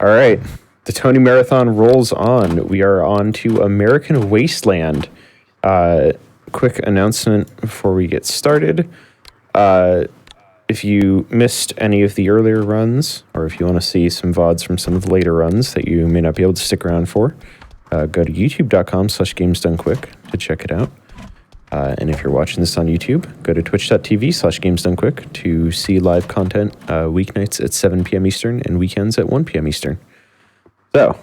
All right. The Tony Marathon rolls on. We are on to American Wasteland. Quick announcement before we get started. If you missed any of the earlier runs, or if you want to see some VODs from some of the later runs that you may not be able to stick around for, go to youtube.com/gamesdonequick to check it out. And if you're watching this on YouTube, go to twitch.tv/gamesdonequick to see live content weeknights at 7 p.m. Eastern and weekends at 1 p.m. Eastern. So,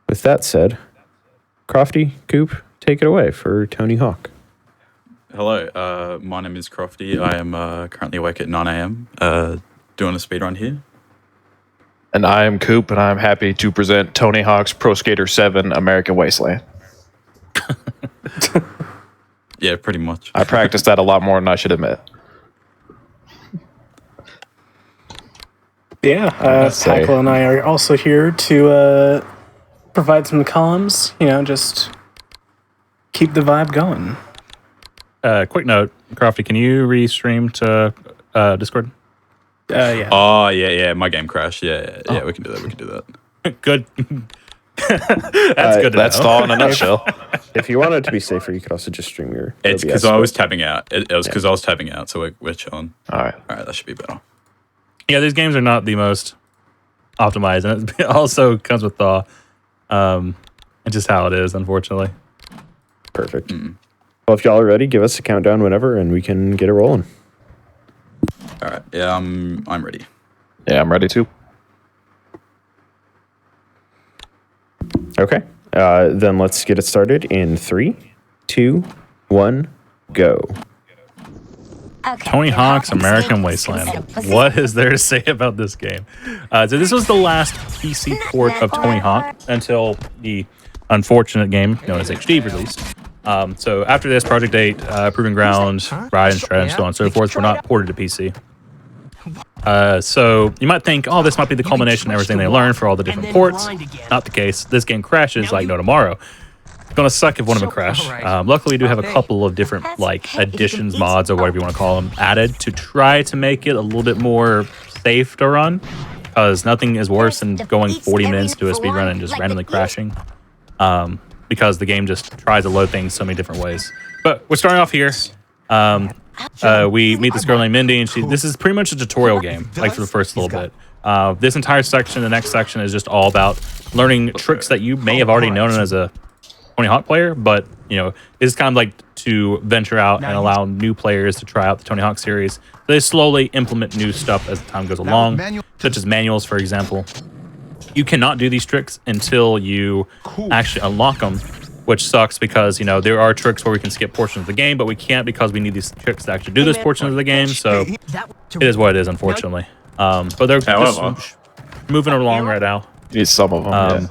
with that said, Crofty, Coop, take it away for Tony Hawk. Hello, my name is Crofty. I am currently awake at 9 a.m. Doing a speedrun here. And I am Coop, and I'm happy to present Tony Hawk's Pro Skater 7 American Wasteland. Yeah, pretty much. I practiced that a lot more than I should admit. Yeah, Packle and I are also here to provide some comms, just keep the vibe going. Quick note, Crofty, can you restream to Discord? Yeah. Oh, yeah, my game crashed. Yeah, we can do that. Good. That's good to That's know. all in a nutshell. If you wanted to be safer, you could also just stream your It's OBS, because I was tapping out. It was because I was tapping out, so we're chilling. All right, that should be better. Yeah, these games are not the most optimized, and it also comes with thaw. And just how it is, unfortunately. Perfect. Well, if y'all are ready, give us a countdown whenever, and we can get it rolling. All right, yeah, I'm ready. Yeah, I'm ready too. Okay. Then let's get it started in 3, 2, 1, go. Okay, Tony your Hawk's Hotfix American game Wasteland. is What is there to say about this game? So this was the last PC port of Tony Hawk until the unfortunate game known as HD released. So after this, Project 8, Proving Ground, Ride and Shred, and so on and so forth were not ported to PC. So you might think, oh, this might be the culmination of everything they learned for all the different ports. Not the case. This game crashes like no tomorrow. It's gonna suck if one of them crash. Luckily, we do have a couple of different additions, mods, or whatever you want to call them, added to try to make it a little bit more safe to run. Because nothing is worse than going 40 minutes to a speedrun and just randomly crashing. Because the game just tries to load things so many different ways. But we're starting off here. We meet this girl named Mindy, and this is pretty much a tutorial game, like for the first little bit. This entire section, the next section, is just all about learning tricks that you may have already known as a Tony Hawk player, but it's kind of like to venture out and allow new players to try out the Tony Hawk series. They slowly implement new stuff as the time goes along, such as manuals, for example. You cannot do these tricks until you actually unlock them, which sucks because, there are tricks where we can skip portions of the game, but we can't because we need these tricks to actually do this portion of the game, so it is what it is, unfortunately. But they're just moving along right now. You need some of them,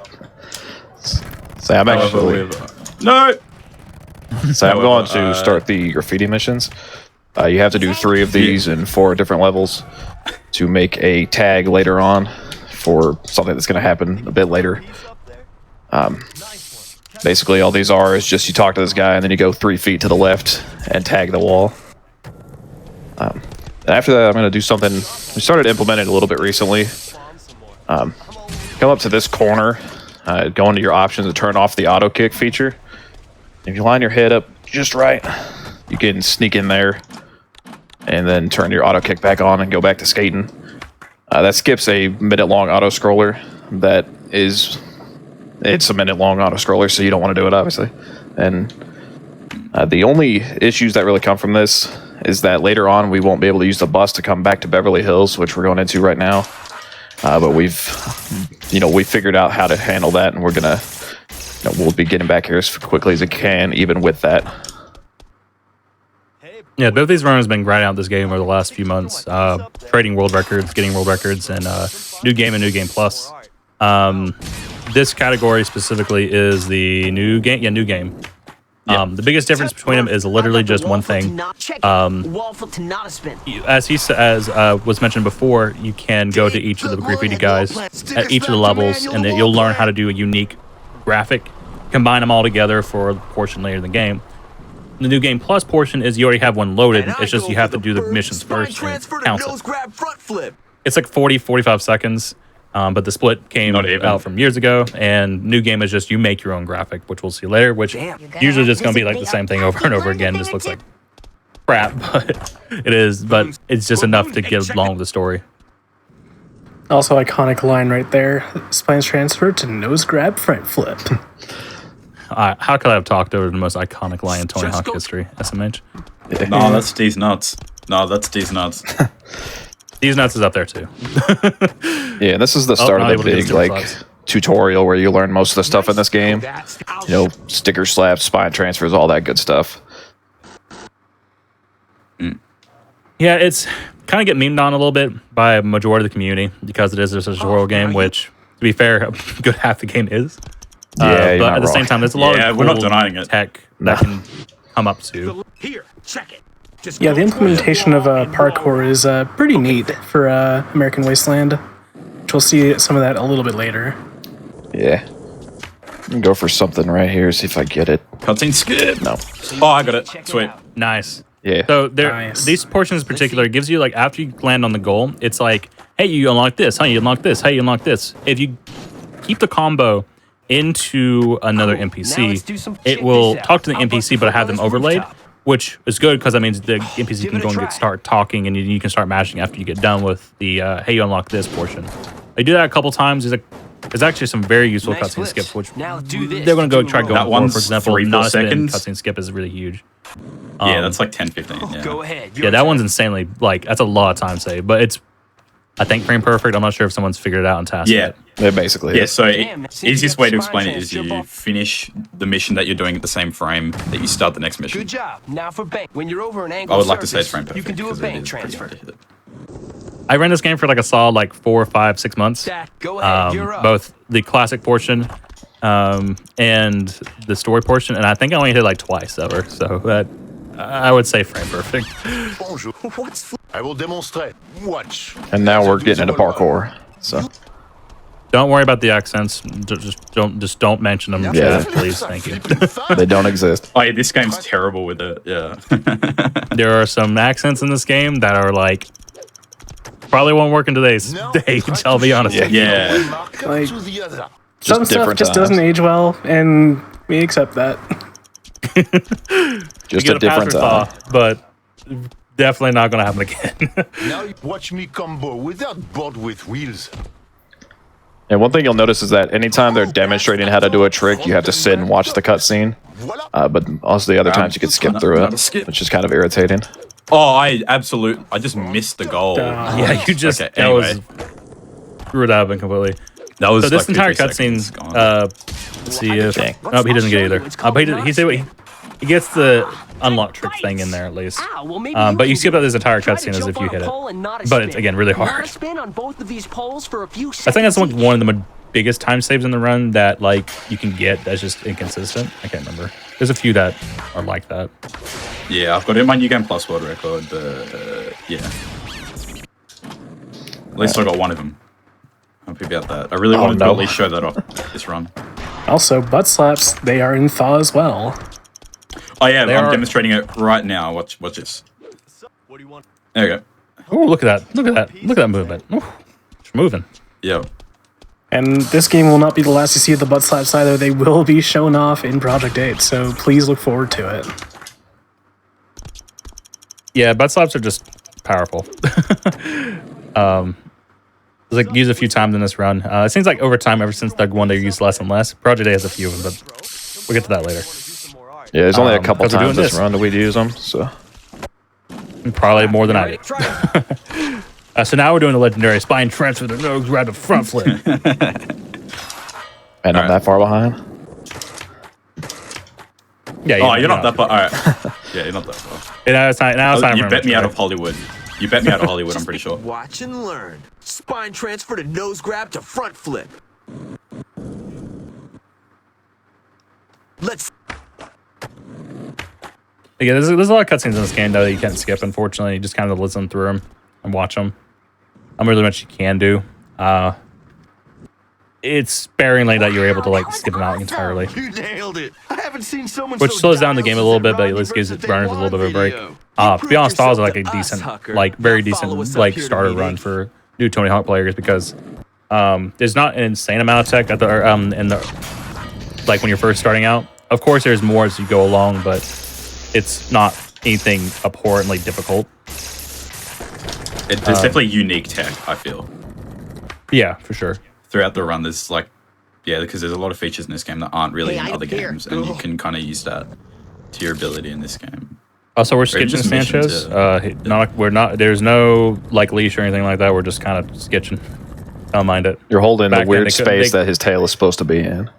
So I'm actually... No! So I'm going to start the graffiti missions. You have to do 3 of these in 4 different levels to make a tag later on for something that's going to happen a bit later. Basically, all these is just you talk to this guy and then you go 3 feet to the left and tag the wall. And after that, I'm going to do something we started implementing a little bit recently. Come up to this corner, go into your options and turn off the auto kick feature. If you line your head up just right, you can sneak in there and then turn your auto kick back on and go back to skating. That skips a minute-long auto scroller. It's a minute-long auto scroller, so you don't want to do it, obviously. And the only issues that really come from this is that later on we won't be able to use the bus to come back to Beverly Hills, which we're going into right now. But we've figured out how to handle that, and we're gonna, we'll be getting back here as quickly as it can, even with that. Yeah, both these runners have been grinding out this game over the last few months, trading world records, getting world records, and New Game and New Game Plus. This category specifically is the New Game. Yeah, New Game. The biggest difference between them is literally just one thing. As was mentioned before, you can go to each of the graffiti guys at each of the levels, and then you'll learn how to do a unique graphic, combine them all together for a portion later in the game. The New Game Plus portion is you already have one loaded. It's just you have to do the missions first and it counts it. It's like 40, 45 seconds. But the split came Not even. out from years ago, and new game is just you make your own graphic, which we'll see later, which usually just going to be like the same thing over and over again. Just looks like crap, but it is. But it's just enough to get along with the story. Also, iconic line right there. Spine's transfer to nose grab front flip. How could I have talked over the most iconic line in Tony Hawk history, SMH? No, that's D's nuts. No, that's D's nuts. These nuts is up there too. Yeah, this is the start not of able the to do big super like slaps. tutorial where you learn most of the stuff in this game. You know, sticker slaps, spine transfers, all that good stuff. Yeah, it's kind of get memed on a little bit by a majority of the community because it is a tutorial game, which, to be fair, a good half the game is. Yeah, you're but not at the same wrong. time, there's a lot Yeah, of we're not cool denying it. tech that can come up to. Here, check it. Just Yeah, go the for it. implementation of parkour is pretty neat for American Wasteland. Which we'll see some of that a little bit later. Yeah. I'm gonna go for something right here, see if I get it. Cutscene skip. No. Oh, I got it. Sweet. Nice. Yeah. So there, Nice. these portions in particular gives you like after you land on the goal, it's like, hey, you unlock this, hey, you unlock this, hey, you unlock this. If you keep the combo into another Now let's NPC, do some it check will this out. talk to the How about NPC, but have them this overlaid, rooftop? which is good because that means the NPC Give can it a go and try. start talking, and you can start mashing after you get done with the hey, you unlock this portion. They do that a couple times. There's actually some very useful Nice cutscene glitch. skips, which Now do this. they're going to go Do try roll. going That for. one's For example, 3-4 not a spin seconds. cutscene skip is really huge. Yeah, that's like 10, 15. Oh, Yeah. go ahead. Yeah, that one's insanely like that's a lot of time saved, but it's I think frame perfect. I'm not sure if someone's figured it out in task Yeah. yet. It basically Yeah, is. so Damn, see, easiest you got way to the explain spine it is chance, you jump off. finish the mission that you're doing at the same frame that you start the next mission. Good job. Now for bank. When you're over an angle I would like to say it's surface, frame perfect. you can do a 'cause it bank is pretty transfer. hard to hit it. I ran this game for like a solid like 4, 5, 6 months. Zach, go ahead. You're up. Both the classic portion and the story portion, and I think I only hit it like twice ever. So that I would say frame perfect. Bonjour. What's I will demonstrate. Watch. And now we're getting into parkour. So Don't worry about the accents. Just don't mention them. Yeah. Please. Thank you. they don't exist. Oh, yeah, this game's terrible with it. Yeah. There are some accents in this game that are like probably won't work in today's day. I'll be honest. Yeah. with you. Yeah. Like- To the other. Some stuff different just times. doesn't age well, and we accept that. Just You a get a different password time. thaw, but definitely not going to happen again. Now you watch me combo without board with wheels. And one thing you'll notice is that anytime they're demonstrating how to do a trick, you have to sit and watch the cutscene. Voila. But also the other times you could skip through not a it, skip. which is kind of irritating. Oh, I just missed the goal. Yeah, you just Okay, that anyway. was screwed up and completely. That was So this like entire 50 seconds cutscene, gone. let's see if Dang. nope, he doesn't get it either. But he said he gets the unlock trick thing in there at least. Ow, well, maybe But you can skip do out it. this entire Try to cutscene as jump if you on a hit it. pole and not a But it's spin. again really Not hard. a spin on both of these poles for a few I think that's seconds one of the biggest time saves in the run that like you can get that's just inconsistent. I can't remember. There's a few that are like that. Yeah, I've got it in my New Game Plus world record, but yeah. At least I got one of them. Happy about that. I really wanted to no. at least show that off this run. Also, butt slaps, they are in thaw as well. Oh yeah, They I'm are- demonstrating it right now. Watch this. There you go. Oh, look at that! Look at that! Look at that movement! Ooh, it's moving. Yeah. And this game will not be the last you see of the butt slaps either. They will be shown off in Project 8, so please look forward to it. Yeah, butt slaps are just powerful. Like used a few times in this run. It seems like over time, ever since Doug 1, they're used less and less. Project A has a few of them, but we'll get to that later. Yeah, there's only a couple 'cause we're times doing this this. run that we'd use them. So Probably more than I did. So now we're doing the legendary spine transfer the nose right to front flip. and I'm that far behind. Yeah, Oh, you're not that far. All right. Yeah, you're not that far. Now it's time You for bet me out of right? Hollywood. You bet me out of Hollywood. I'm pretty sure. Watch and learn. Spine transfer to nose grab to front flip. Let's Yeah, there's a lot of cutscenes in this game though that you can't skip. Unfortunately, you just kind of listen through them and watch them. I'm really much you can do. It's sparingly that you're able to like skip them out entirely, You nailed it. I haven't seen someone which so slows down the game a dialed little since bit, that but at Ronnie least gives versus its runners a little bit of a break. video. To be honest, Thaws are like a Prove yourself decent, to us, sucker. like very Now follow decent, us up like here to starter meet run Ink. for new Tony Hawk players because There's not an insane amount of tech at the in the like when you're first starting out. Of course, there's more as you go along, but it's not anything abhorrently difficult. There's definitely unique tech, I feel. Yeah, for sure. Throughout the run, there's like, yeah, because there's a lot of features in this game that aren't really in other games, and you can kind of use that to your ability in this game. Also, we're Or even sketching just missions, Sanchez. We're not. There's no like leash or anything like that. We're just kind of sketching. Don't mind it. You're holding Back the then, weird they couldn't- space that his tail is supposed to be in.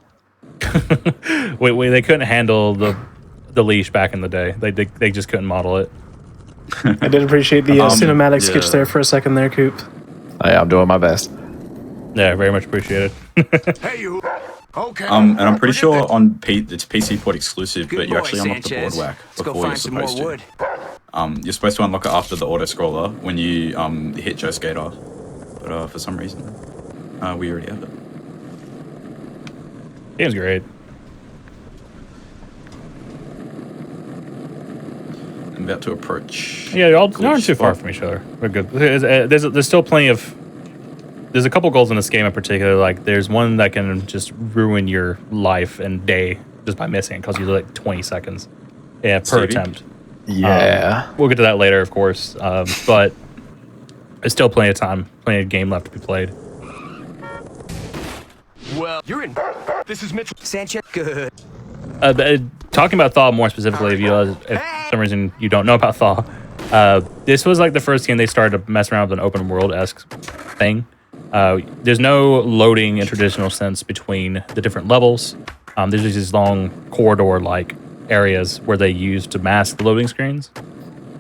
They couldn't handle the leash back in the day. They just couldn't model it. I did appreciate the cinematic sketch yeah. there for a second there, Coop. I'm doing my best. Yeah, very much appreciated. Hey, you. Okay. And I'm pretty sure on it's PC port exclusive, Good but you boy, actually unlock the Sanchez. boardwalk Let's go before you're find some more supposed wood. to. You're supposed to unlock it after the auto scroller when you hit Joe Skater, but for some reason we already have it. Game's great. I'm about to approach. Yeah, y'all Cool aren't too far spot. from each other. We're good. There's still plenty of. There's a couple goals in this game in particular. Like there's one that can just ruin your life and day just by missing it, because you like 20 seconds. Yeah, per Saving? attempt. Yeah. We'll get to that later, of course. But there's still plenty of time, plenty of game left to be played. Well, you're in. This is Mitchell. Sanchez. Good. Talking about Thaw more specifically, if for some reason you don't know about Thaw, this was like the first game they started to mess around with an open world-esque thing. There's no loading in traditional sense between the different levels. There's just these long corridor-like areas where they use to mask the loading screens.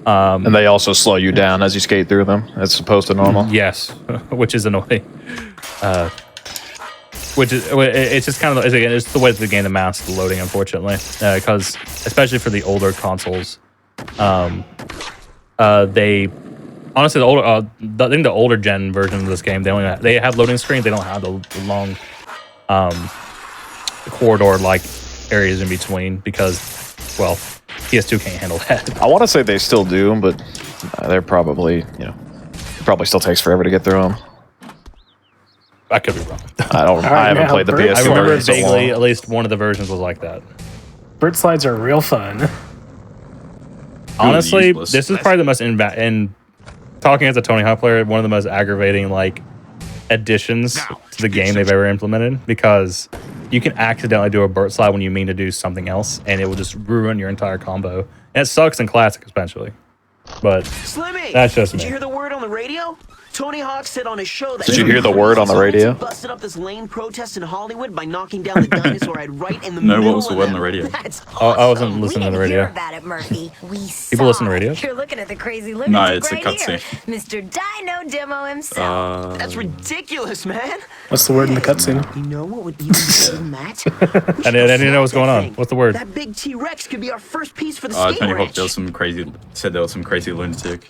And they also slow you down as you skate through them, as opposed to normal. Yes, which is annoying. It's just kind of it's the way that the game masks the loading, unfortunately, because especially for the older consoles, they honestly I think the older gen version of this game they have loading screens. They don't have the long corridor like areas in between because, well, PS2 can't handle that. I want to say they still do, but they're probably, it probably still takes forever to get through them. I could be wrong. I haven't now, played the Bert, PS2 I remember version so vaguely, long. at least one of the versions was like that. Bird slides are real fun. Honestly, useless. this is probably the most in talking as a Tony Hawk player, one of the most aggravating like additions to the game they've ever implemented, because you can accidentally do a Burt slide when you mean to do something else, and it will just ruin your entire combo. And it sucks in classic, especially. But Slimmy. that's just Did me. you hear the word on the radio? Tony Hawk said on his show that. Did you hear the word on the radio? Busted up this lane protest in Hollywood by knocking down the dinosaur I'd right in the No, middle. what was the of word them. on the radio? That's I wasn't We listening to the didn't hear radio. about it, Murphy. We People listen to saw it. radio? You're looking at the crazy No, lunatic it's a right here. cutscene. Mr. Dino Demo himself. That's ridiculous, man. What's the word in the cutscene? You know what would even be cool, Matt? I didn't know what's going on. What's the word? That big T-Rex could be our first piece for the skate Tony Hawk, ranch. there was some crazy lunatic.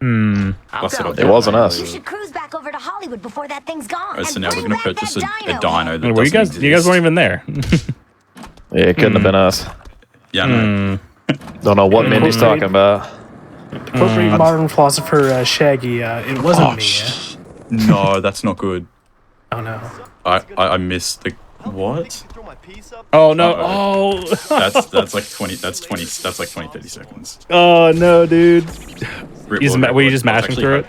Busted up It wasn't us. You should cruise back over to Hollywood before that thing's gone. Alright, so and now we're bring gonna back purchase a that dino that Were you doesn't guys? You guys exist. weren't even there. Yeah, it couldn't have been us. Yeah, no. Don't know what Mindy's talking about. Appropriate modern philosopher Shaggy. It wasn't me. No, that's not good. Oh no. I missed the what? Oh no! Oh, That's like 20. That's 20. That's like 20, 30 seconds. oh no, dude! Rip You just Lord, were you Rip just Lord. I was mashing actually through it?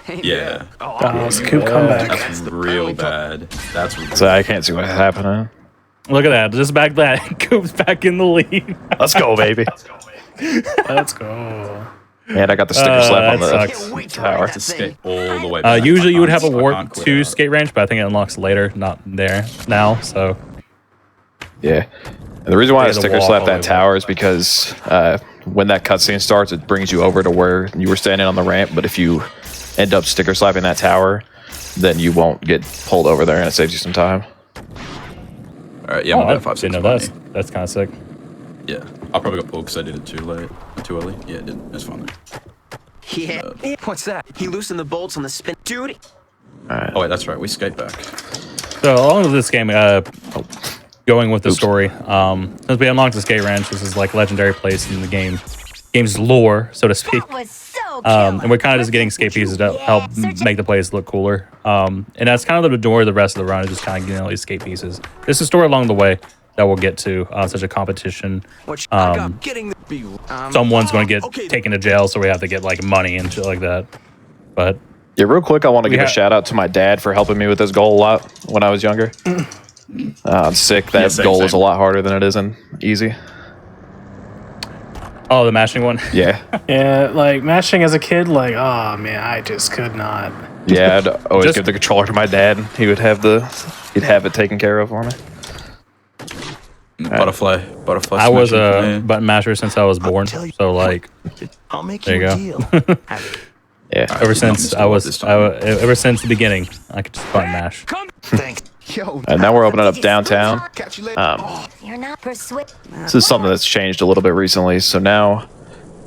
hoping. Yeah, Oh, it's a Coop comeback. that's real bad. That's real So I can't see what's happening. Look at that! Just back that Coop's back in the lead. Let's go, baby. Let's go. And I got the sticker slap on that the sucks. Can't wait to ride tower. that to thing. skate all the way back. Usually you would I have a can't warp quit to out. skate range, but I think it unlocks later, not there now. So Yeah. And the reason why I They had to sticker walk slap all the way that tower is because when that cutscene starts, it brings you over to where you were standing on the ramp. But if you end up sticker slapping that tower, then you won't get pulled over there, and it saves you some time. All right, yeah, I'm I about 5 didn't seconds. know that's kind of sick. Yeah, I probably got pulled because I did it too late, too early. Yeah, it did. That's fine. Though. Yeah. What's that? He loosened the bolts on the spin. Dude, Oh wait, that's right. We skate back. So along with this game, going with the story, since we unlocked the skate ranch, this is like a legendary place in the game's lore, so to speak. That was so And we're kind of just getting escape pieces to help make the place look cooler. And that's kind of the majority of the rest of the run is just kind of getting all these escape pieces. There's a story along the way that we'll get to, such a competition. Someone's going to get taken to jail, so we have to get like money and shit like that. But yeah, real quick, I want to give a shout out to my dad for helping me with this goal a lot when I was younger. I'm sick. That goal is a lot harder than it is in easy. Oh, the mashing one? Yeah. Yeah, like mashing as a kid, like, oh man, I just could not. Yeah, I'd always give the controller to my dad. He would have he'd have it taken care of for me. Butterfly. I was a button masher since I was born, so like, I'll make there you go. Yeah. Ever since the beginning, I could just button mash. Thanks. Yo, And now we're opening up downtown. catch you later. You're not persuaded. This is something that's changed a little bit recently. So now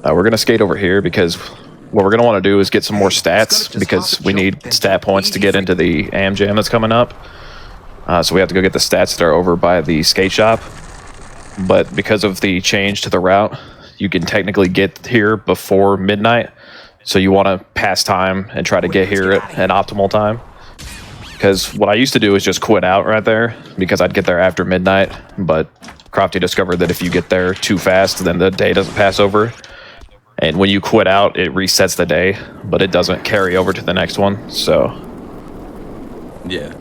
we're going to skate over here because what we're going to want to do is get some more stats because we need stat points to get into the AM Jam that's coming up. So we have to go get the stats that are over by the skate shop. But because of the change to the route, you can technically get here before midnight. So you want to pass time and try to get here at an optimal time. Because what I used to do is just quit out right there because I'd get there after midnight. But Crofty discovered that if you get there too fast, then the day doesn't pass over. And when you quit out, it resets the day, but it doesn't carry over to the next one. So Yeah.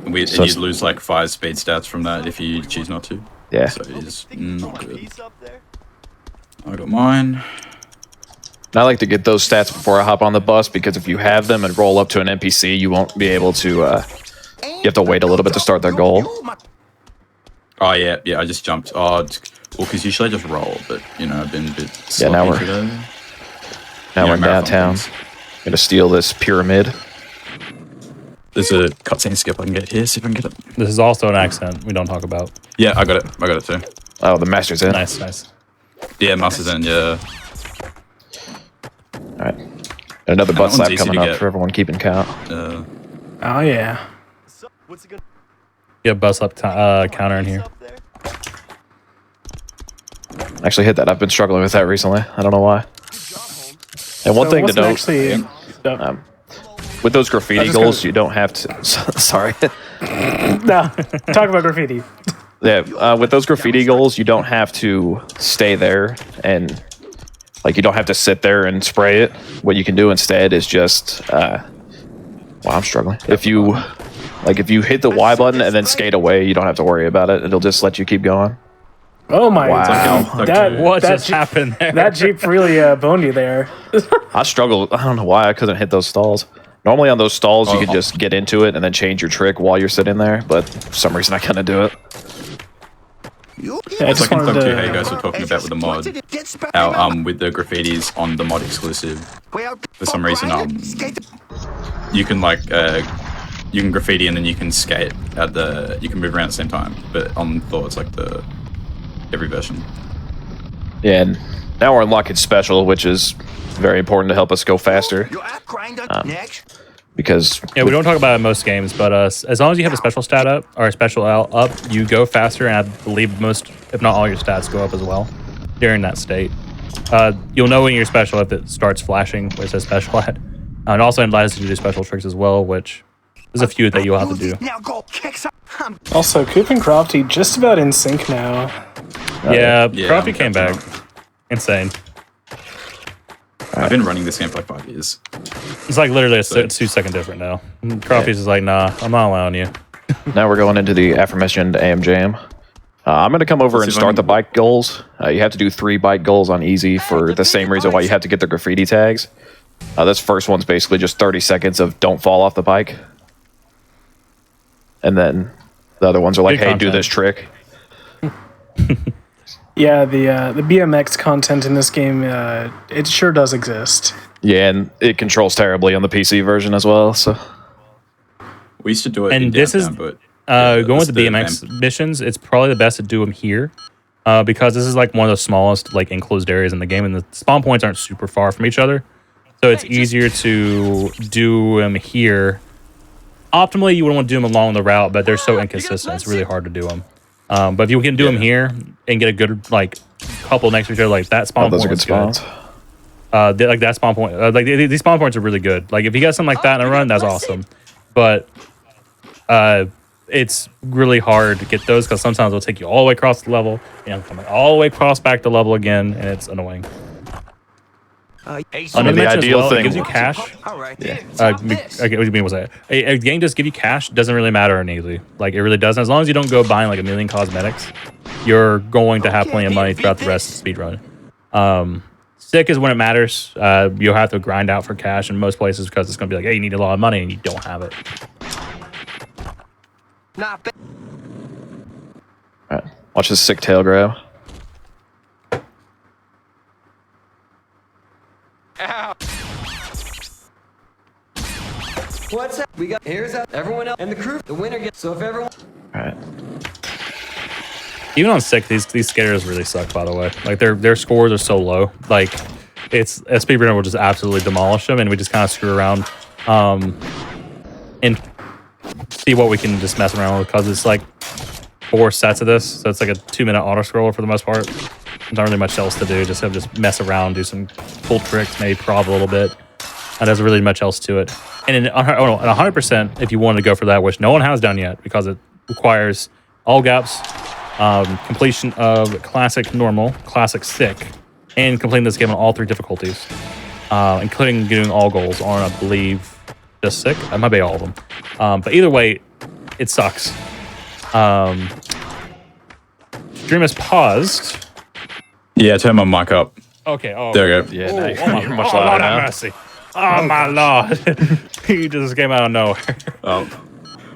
And you'd lose like 5 speed stats from that if you choose not to. yeah. So it's not good. I got mine. And I like to get those stats before I hop on the bus because if you have them and roll up to an NPC, you won't be able to. You have to wait a little bit to start their goal. Oh yeah, I just jumped. Oh, well, because usually I just roll, but you know I've been a bit sloppy now we're- today. Now Yeah, we're in marathon downtown. things. Gonna steal this pyramid. There's a cutscene skip I can get here. See if I can get it. This is also an accent we don't talk about. Yeah, I got it too. Oh, the master's in. Nice, nice. Yeah, Master's in. Yeah. All right. Another butt one's slap easy coming to up get. for everyone keeping count. Oh yeah. Get a bus up counter in here. Actually hit that. I've been struggling with that recently. I don't know why. And one So thing it to wasn't note, actually. with those graffiti just goals, gonna- you don't have to. Sorry. No, talk about graffiti. Yeah, with those graffiti goals, you don't have to stay there and like you don't have to sit there and spray it. What you can do instead is just. Well, I'm struggling. If you hit the Y button and then skate away, you don't have to worry about it. It'll just let you keep going. Oh my! Wow. What that just Jeep, happened there? that Jeep really boned you there. I struggled. I don't know why I couldn't hit those stalls. Normally on those stalls, you can just get into it and then change your trick while you're sitting there. But for some reason, I couldn't do it. Yeah, I It's like just in wanted Club 2 how you to. guys were talking about with the mod. How with the graffitis on the mod exclusive. For some reason, you can like you can graffiti and then you can skate at the. You can move around at the same time. But on Thor, it's like the every version. Yeah, and now we're unlocking special, which is very important to help us go faster. Because Yeah, we don't talk about it in most games, but as long as you have a special stat up or a special L up, you go faster, and I believe most, if not all, your stats go up as well during that state. You'll know when you're special if it starts flashing where it says special at. And also it allows you to do special tricks as well, which there's a few that you'll have to do. Also, Coop and Crofty just about in sync now. Yeah, Yeah, Crofty I'm came catching back. Insane. I've been running this game for like 5 years. It's like literally a 2-second different now. Crofty's is like, nah, I'm not allowing you. now we're going into the aforementioned AM Jam. I'm going to come over and start the bike goals. You have to do 3 bike goals on easy for the same reason why you have to get the graffiti tags. This first one's basically just 30 seconds of don't fall off the bike. And then the other ones are like, Good hey, do content. this trick. Yeah, the BMX content in this game, it sure does exist. Yeah, and it controls terribly on the PC version as well. So We used to do it And in this is- downtown, but Going that's with the BMX missions, it's probably the best to do them here. Because this is like one of the smallest like enclosed areas in the game, and the spawn points aren't super far from each other. So it's easier to do them here. Optimally, you would want to do them along the route, but they're so inconsistent. It's really hard to do them. But if you can do them here and get a good like couple next to each other, like that spawn those are point good is good. spawns. Like that spawn point, like these spawn points are really good. Like if you got something like that in a run, that's awesome. But it's really hard to get those because sometimes it'll take you all the way across the level and come all the way across back the level again, and it's annoying. The ideal thing it gives you cash. All right. Okay, what do you mean was that? A game just give you cash doesn't really matter in easy. Like it really doesn't. As long as you don't go buying like a million cosmetics, you're going to have plenty of money throughout the rest of the speed run. Sick is when it matters. You'll have to grind out for cash in most places because it's going to be like, hey, you need a lot of money and you don't have it. Not bad. All right. Watch this sick tail grab. Ow. What's up? We got here's up. Everyone else and the crew. The winner gets. So if everyone. All right. Even on sick, these skaters really suck. By the way, like their scores are so low. Like it's a speedrunner will just absolutely demolish them, and we just kind of screw around and see what we can just mess around with because it's like 4 sets of this, so it's like a 2-minute auto scroller for the most part. There's not really much else to do. Just mess around, do some cool tricks, maybe prov a little bit. And there's really much else to it. And in 100%, if you wanted to go for that, which no one has done yet, because it requires all gaps, completion of classic normal, classic sick, and completing this game on all 3 difficulties, including doing all goals on, I believe, just sick. That might be all of them. But either way, it sucks. Stream is paused. Yeah, turn my mic up. Okay. Oh, There we go. Yeah, oh, you're my, much oh louder Lord now. have mercy. Oh, my Lord. He just came out of nowhere. Oh,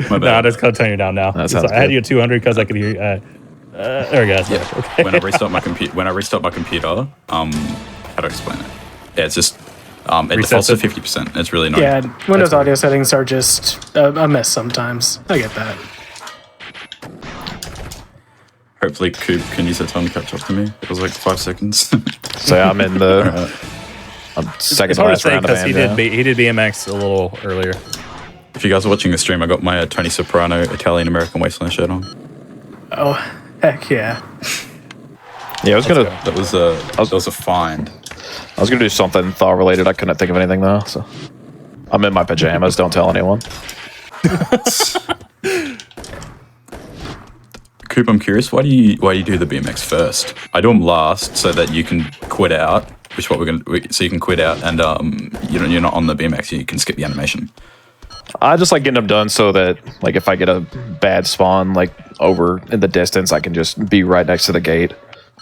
my No, bad. I just got to turn you down now. That So sounds I had good. you at 200 because I could hear you. There we go. Yeah. Okay. When I restart my computer, how do I explain it? Yeah, it's just it defaults to 50%. It's really annoying. Yeah, Windows audio settings are just a mess sometimes. I get that. Hopefully, Coop can use that time to catch up to me. It was like 5 seconds. So I'm in the second It's to hard to last say round of because band. he did BMX a little earlier. If you guys are watching the stream, I got my Tony Soprano Italian American Wasteland shirt on. Oh, heck yeah. Yeah, I was gonna That was a find. do something thaw related. I couldn't think of anything though. So I'm in my pajamas. Don't tell anyone. Coop, I'm curious, why do you do the BMX first? I do them last so that you can quit out, which is what so you can quit out and you're not on the BMX, you can skip the animation. I just like getting them done so that like if I get a bad spawn like over in the distance, I can just be right next to the gate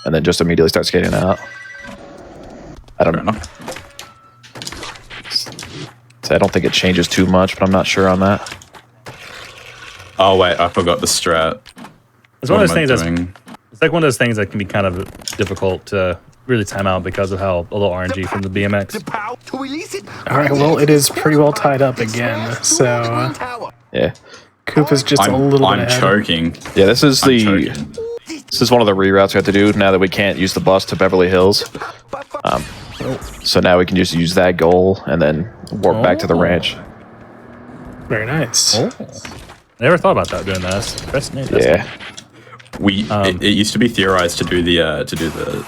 and then just immediately start skating out. I don't Fair know. enough. So I don't think it changes too much, but I'm not sure on that. Oh wait, I forgot the strat. It's one of What those am I things doing? it's like one of those things that can be kind of difficult to really time out because of how a little RNG from the BMX. Pow to release it. All right, well, it is pretty well tied up again, so Yeah. Coop is just a little I'm bit ahead. choking. Yeah, this is I'm choking. this is one of the reroutes we have to do now that we can't use the bus to Beverly Hills. So now we can just use that goal and then warp back to the ranch. Very nice. I never thought about that doing that. That's neat. That's Yeah. neat. It used to be theorized to do the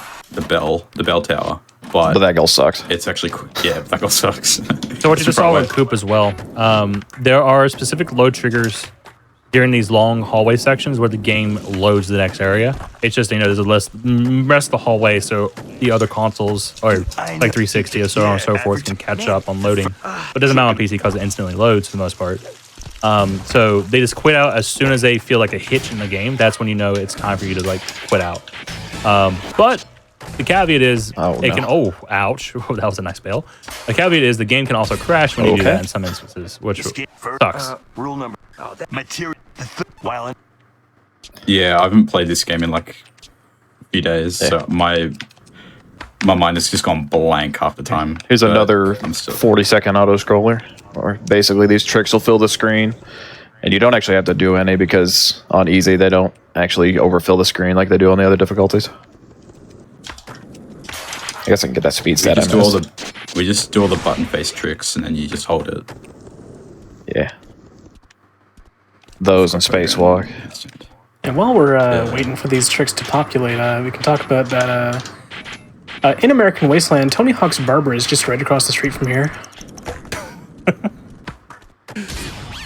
bell tower, But that goal sucks. it's actually that goal sucks. So what you just saw with Coop as well, there are specific load triggers during these long hallway sections where the game loads the next area. It's just, there's a rest of the hallway so the other consoles, or like 360 or so on and so forth, can catch up on loading. But it doesn't matter on PC because it instantly loads for the most part. So they just quit out as soon as they feel like a hitch in the game. That's when you know it's time for you to like quit out. But the caveat is ouch. That was a nice bail. The caveat is the game can also crash when you do that in some instances, which sucks. Rule number. Material. While Yeah, I haven't played this game in like a few days, so my mind has just gone blank half the time. Here's but another I'm still 40-second auto scroller. Or basically these tricks will fill the screen. And you don't actually have to do any because on easy they don't actually overfill the screen like they do on the other difficulties. I guess I can get that speed stat. we just do all the button face tricks and then you just hold it. Yeah. Those and spacewalk. And while we're waiting for these tricks to populate, we can talk about that In American Wasteland, Tony Hawk's barber is just right across the street from here.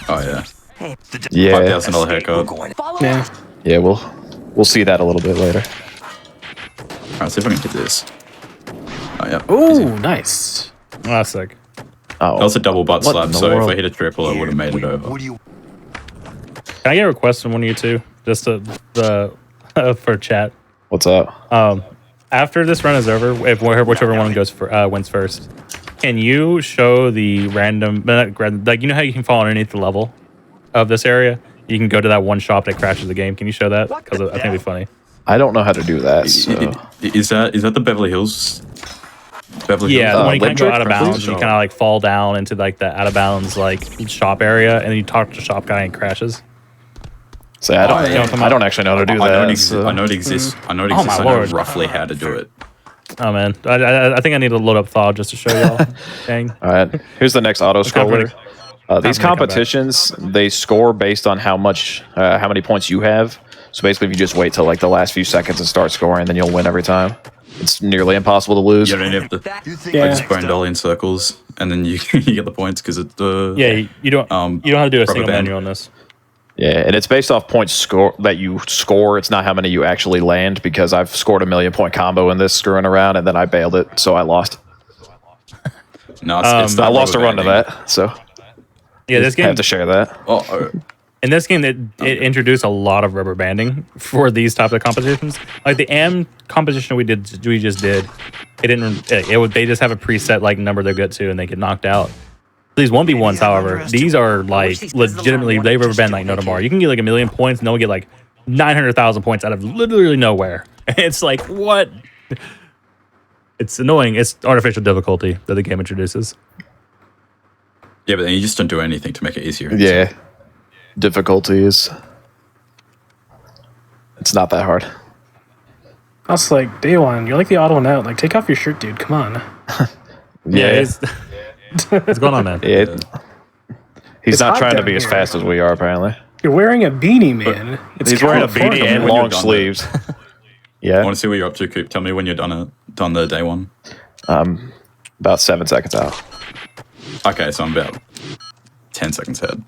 Oh yeah. Yeah. $5,000 haircut. Yeah. Yeah, we'll see that a little bit later. Alright, see if I can hit this. Oh yeah. Ooh, nice. Oh, that's sick. Oh, That was a double butt What slap, in the so world? if I hit a triple, I would have made it over. What do you? Can I get a request from one of you two? Just for chat. What's up? After this run is over, whichever one goes for wins first, can you show the random, like you know how you can fall underneath the level of this area? You can go to that one shop that crashes the game. Can you show that? Because I think it'd be funny. I don't know how to do that. So. Is that the Beverly Hills? Yeah, the one you kind of go Electric out of bounds and you shop. kind of like fall down into like the out of bounds like shop area, and then you talk to the shop guy and it crashes. So I don't actually know how to do that. I know it exists. I know it Oh, exists. my I know lord. roughly how to do it. Oh man, I think I need to load up Thaw just to show y'all. Dang. All right, here's the next auto scroller. These come back. competitions, they score based on how many points you have. So basically, if you just wait till like the last few seconds and start scoring, then you'll win every time. It's nearly impossible to lose. You don't have to. You think Yeah. I just burn dolly in circles, and then you you get the points because it's the Yeah, you don't have to do a rubber single band. menu on this. Yeah, and it's based off points score that you score. It's not how many you actually land, because I've scored a 1,000,000-point combo in this screwing around, and then I bailed it, so I lost. No, it's the I lost a rubber run to banding. that, so Yeah, this I game have to share that. in this game it introduced a lot of rubber banding for these types of competitions. Like the AM competition we just did, they just have a preset like number they get to and they get knocked out. These 1v1s, however, these are like legitimately they rubber band like no tomorrow. You can get like 1,000,000 points and they'll get like 900,000 points out of literally nowhere. It's like what? It's annoying. It's artificial difficulty that the game introduces. Yeah, but then you just don't do anything to make it easier. Yeah, difficulties. It's not that hard. I was like, Day One, you're like the odd one out. Like, take off your shirt, dude. Come on. Yeah, what's going on, man? Yeah. He's It's not hot trying to down be as here. fast as we are, apparently. You're wearing a beanie, man. It's He's wearing a California. beanie and When you're long done sleeves. I Yeah, want to see what you're up to, Coop. Tell me when you're done the day one. about 7 seconds out. Okay, so I'm about 10 seconds ahead.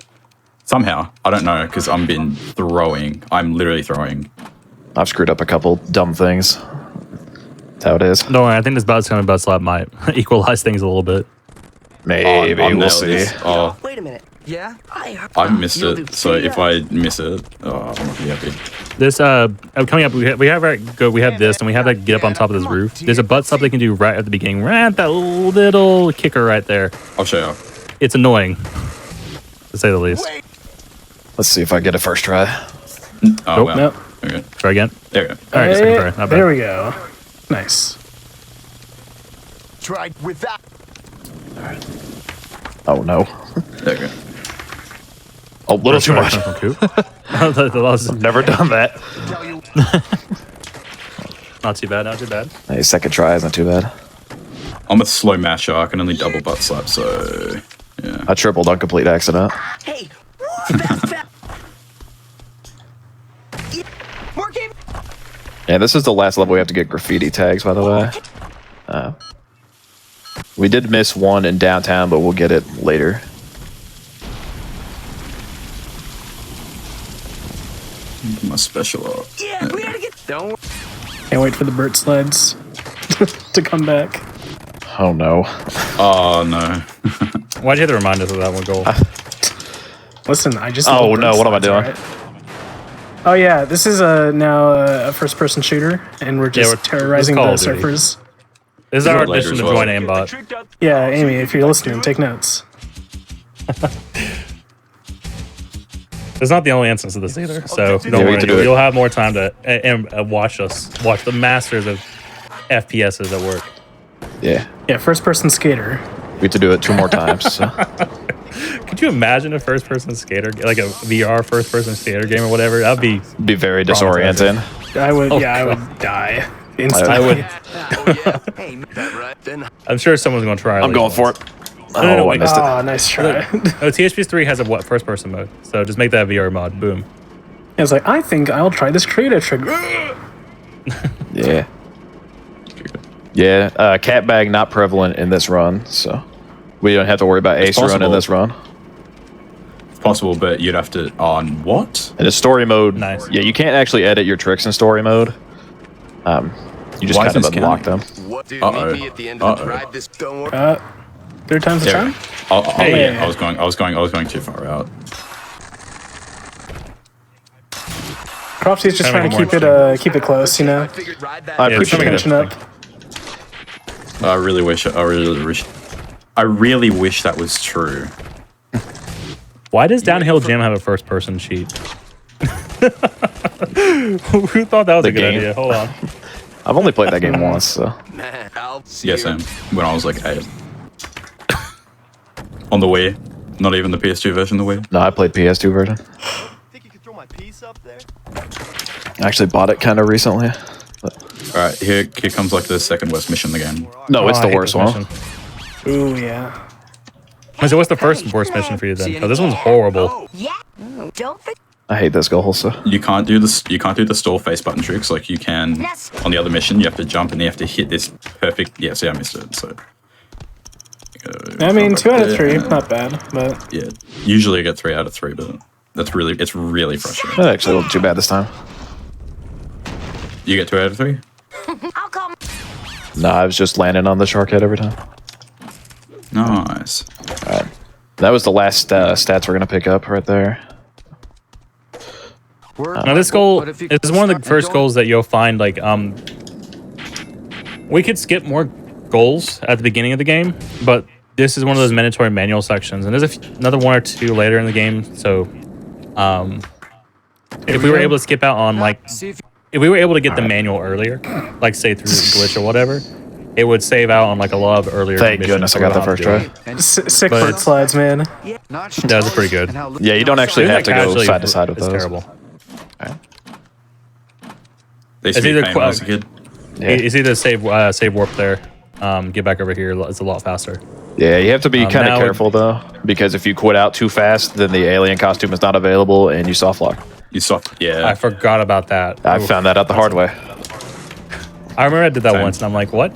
Somehow, I don't know, because I'm literally throwing. I've screwed up a couple dumb things. That's how it is. Don't worry, I think this butt slap might equalize things a little bit. Maybe, I'll we'll nail see. this. Oh, Wait a minute. Yeah? I missed it, so if I miss it, I'm not gonna be happy. This coming up, we have this, and we have that get up on top of this roof. There's a butt slap they can do right at the beginning, right at that little kicker right there. I'll show you. It's annoying, to say the least. Let's see if I get a first try. Oh, Nope. wow. Nope. Okay. Try again. There we go. All right, second try. Not There bad. we go. Nice. tried with that? Oh no. There we go. Oh, little too much. From Coop. That was Never done that. Tell you. not too bad. Not too bad. Hey, second try isn't too bad. I'm a slow masher. I can only double butt slap, so yeah. I tripled on complete accident. Hey! Fast, fast! More game! Yeah, this is the last level we have to get graffiti tags, by the way. We did miss one in downtown, but we'll get it later. My special art. Yeah, we gotta get... Don't... Can't wait for the Burt sleds to come back. Oh no. Oh no. Why'd you have to remind us of that one goal? Listen, I just. Oh, love no, Burt what am I sleds, doing? alright? Oh yeah, this is now a first-person shooter, and we're just we're- terrorizing it's the Call of Duty. surfers. This is our Later audition as to well. join aimbot. Yeah, Amy, if you're listening, take notes. It's not the only instance of this either, so don't we worry. get to do it. You'll have more time to watch the masters of FPSs at work. Yeah. Yeah, first-person skater. We have to do it 2 more times. So. Could you imagine a first-person skater, like a VR first-person skater game or whatever? That'd be. Be very disorienting. I would, Oh, I God. would die instantly. I would. Hey, that right then. I'm sure someone's going to try. at I'm least going for once. it. No, no, Oh, I wait. missed it. Oh, nice try. Oh, THP3 has a first-person mode, so just make that VR mod. Boom. I was like, I think I'll try this creative trick. Yeah. Yeah, cat bag not prevalent in this run, so we don't have to worry about ace run in possible. this run. It's possible, but you'd have to on what? In the story mode, Nice. yeah, you can't actually edit your tricks in story mode. You just Why kind is of this unlock counting? them. What? Dude, Uh-oh. meet me at the end of the drive. This don't work. Third time's a charm. Yeah, Yeah. I was going too far out. Crofty's just Kinda trying to more keep it close, you know. I figured ride that. I Yeah, appreciate something it. Finishing up. I really wish that was true. Why does Downhill Jim have a first-person cheat? Who thought that was The a good game. idea? Hold on. I've only played that game once, so Man, I'll see Yeah, you. same. When I was like 8. On the Wii. Not even the PS2 version of the Wii. no, I played PS2 version. Think you could throw my piece up there? I actually bought it kind of recently. Alright, here comes like the second worst mission again. No, it's Oh, I the hate worst this one. mission. Ooh, yeah. So what's the first worst mission for you then? Because this one's horrible. Yeah. Don't forget. I hate this goal, so You can't do this. You can't do the stall face button tricks like you can Yes. on the other mission. You have to jump and you have to hit this perfect. Yeah, see, I missed it. So. I mean, 2 out of 3, Yeah. not bad, but Yeah, usually I get 3 out of 3, but it's really frustrating. that actually wasn't too bad this time. You get 2 out of 3. I'll call. No, I was just landing on the shark head every time. Nice. That was the last stats we're gonna pick up right there. Now this goal is one of the first goals that you'll find like we could skip more goals at the beginning of the game, but this is one of those mandatory manual sections, and there's another 1 or 2 later in the game. So if we were able to skip out on like if we were able to get the manual earlier, like say through a glitch or whatever, it would save out on like a lot of earlier Thank missions goodness I that got we're the not first try. doing. sick But foot it's- slides, man. Those are pretty good. Yeah, you don't actually Doing have that to go casually side to side with is those. terrible. They used to It's be either pain when I was a kid. Yeah. It's either save warp there, get back over here. It's a lot faster. Yeah, you have to be kind now of it- careful though, because if you quit out too fast, then the alien costume is not available and you soft lock. You saw, yeah. I forgot about that. I Oof. found that out the hard way. I remember I did that Same. once, and I'm like, what?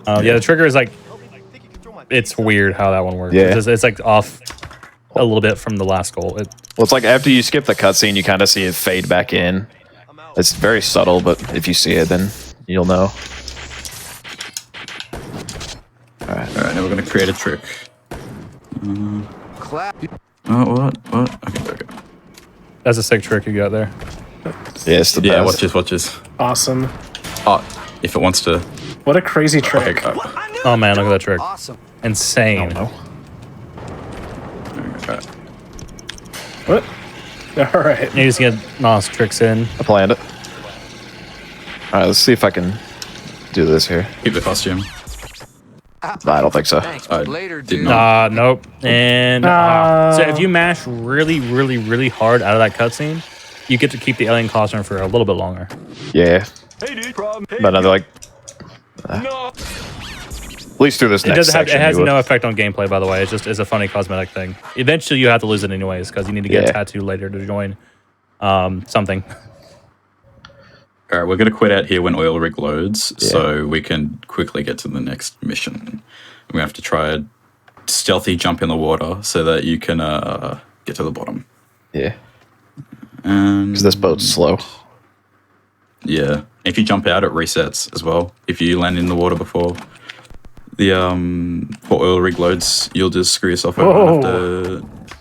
Yeah, the trigger is like, it's weird how that one works. Yeah. It's like off a little bit from the last goal. Well, it's like after you skip the cutscene, you kind of see it fade back in. It's very subtle, but if you see it, then you'll know. Alright, now we're gonna create a trick. Clap. Oh, what? Okay, there we go. That's a sick trick you got there. Yeah, it's the Yeah, best. watch this. Awesome. Oh, if it wants to. What a crazy Okay, trick. Oh man, look at that trick. Awesome. Insane. No. Alright. What? All right. You just get nice tricks in. I planned it. All right, let's see if I can do this here. Keep the costume. I don't think so. Thanks. I Later, did dude. not. Nope. And so if you mash really, really, really hard out of that cutscene, you get to keep the alien costume for a little bit longer. Yeah, Hey, dude. Problem. Hey, but another like no. at least through this It next doesn't have. section. It has you would. no effect on gameplay, by the way. It's a funny cosmetic thing. Eventually, you have to lose it anyways because you need to get Yeah. a tattoo later to join something. Alright, we're gonna quit out here when oil rig loads, so we can quickly get to the next mission. We have to try a stealthy jump in the water so that you can get to the bottom. Yeah, And because this boat's slow. yeah, if you jump out, it resets as well. If you land in the water before the before oil rig loads, you'll just screw yourself over. And have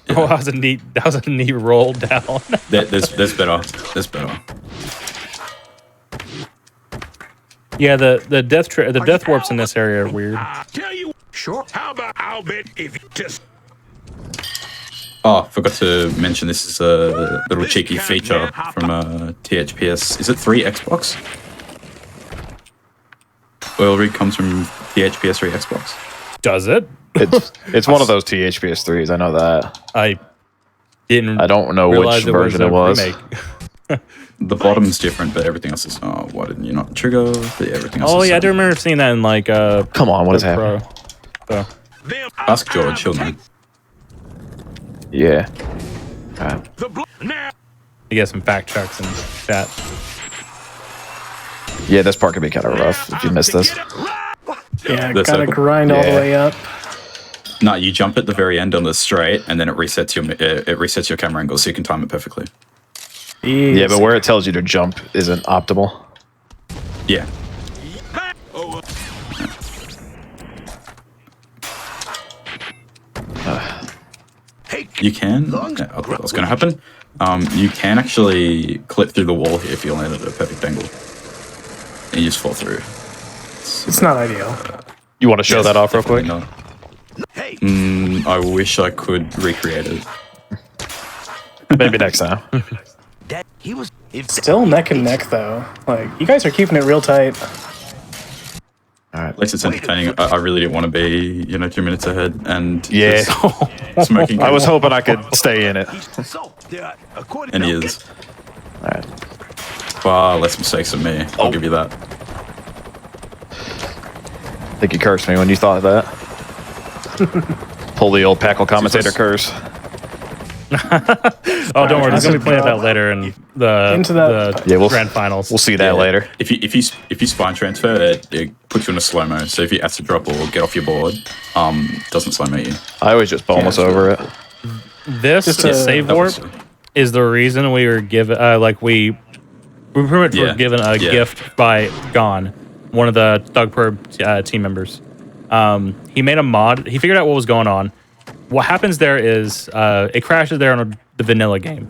to, Oh, that was a neat. That was a neat roll down. there's better. There's better. Yeah, the death warps in this area are weird. Tell you. Sure. How about I'll bet if you just. Oh, forgot to mention this is a little cheeky feature from THPS. Is it 3 Xbox? Oil rig comes from THPS 3 Xbox. Does it? It's one of those THPS3s. I know that. I didn't. I don't know which realize version a it was. remake. The bottom's different, but everything else is. Oh, why didn't you not trigger? But yeah, everything else. Oh is yeah, I do same. remember seeing that in like Come on, what is Pro. happening? So, Them. Ask George, he'll know. Yeah. Alright. The now. you get some fact checks and chat. Yeah, this part could be kind of rough if you miss this. Yeah, The gotta circle? grind all the Yeah. way up. No, you jump at the very end on the straight, and then it resets your camera angle, so you can time it perfectly. Yeah, but where it tells you to jump isn't optimal. Yeah. You can. What's going to happen? You can actually clip through the wall here if you land at a perfect angle, and you just fall through. It's not ideal. You want to show that off real quick? No. I wish I could recreate it. Maybe next time. Still neck and neck though. Like you guys are keeping it real tight. All right. At least it's entertaining. I really didn't want to be, 2 minutes ahead and Yeah. just smoking. I was hoping I could stay in it. And he is. All right. Far less mistakes than me. I'll give you that. I think you cursed me when you thought of that. Pull the old Packle commentator curse. Oh, don't worry. There's gonna be plenty of that later in the Yeah, grand finals. We'll see that later. If you spine transfer, it puts you in a slow mo. So if you acid drop or get off your board, doesn't slow mo you. I always just bonus over it. This save warp is the reason we were given we pretty much were given a gift by Gon, one of the Thug Perb team members. He made a mod. He figured out what was going on. What happens there is it crashes there on the vanilla game.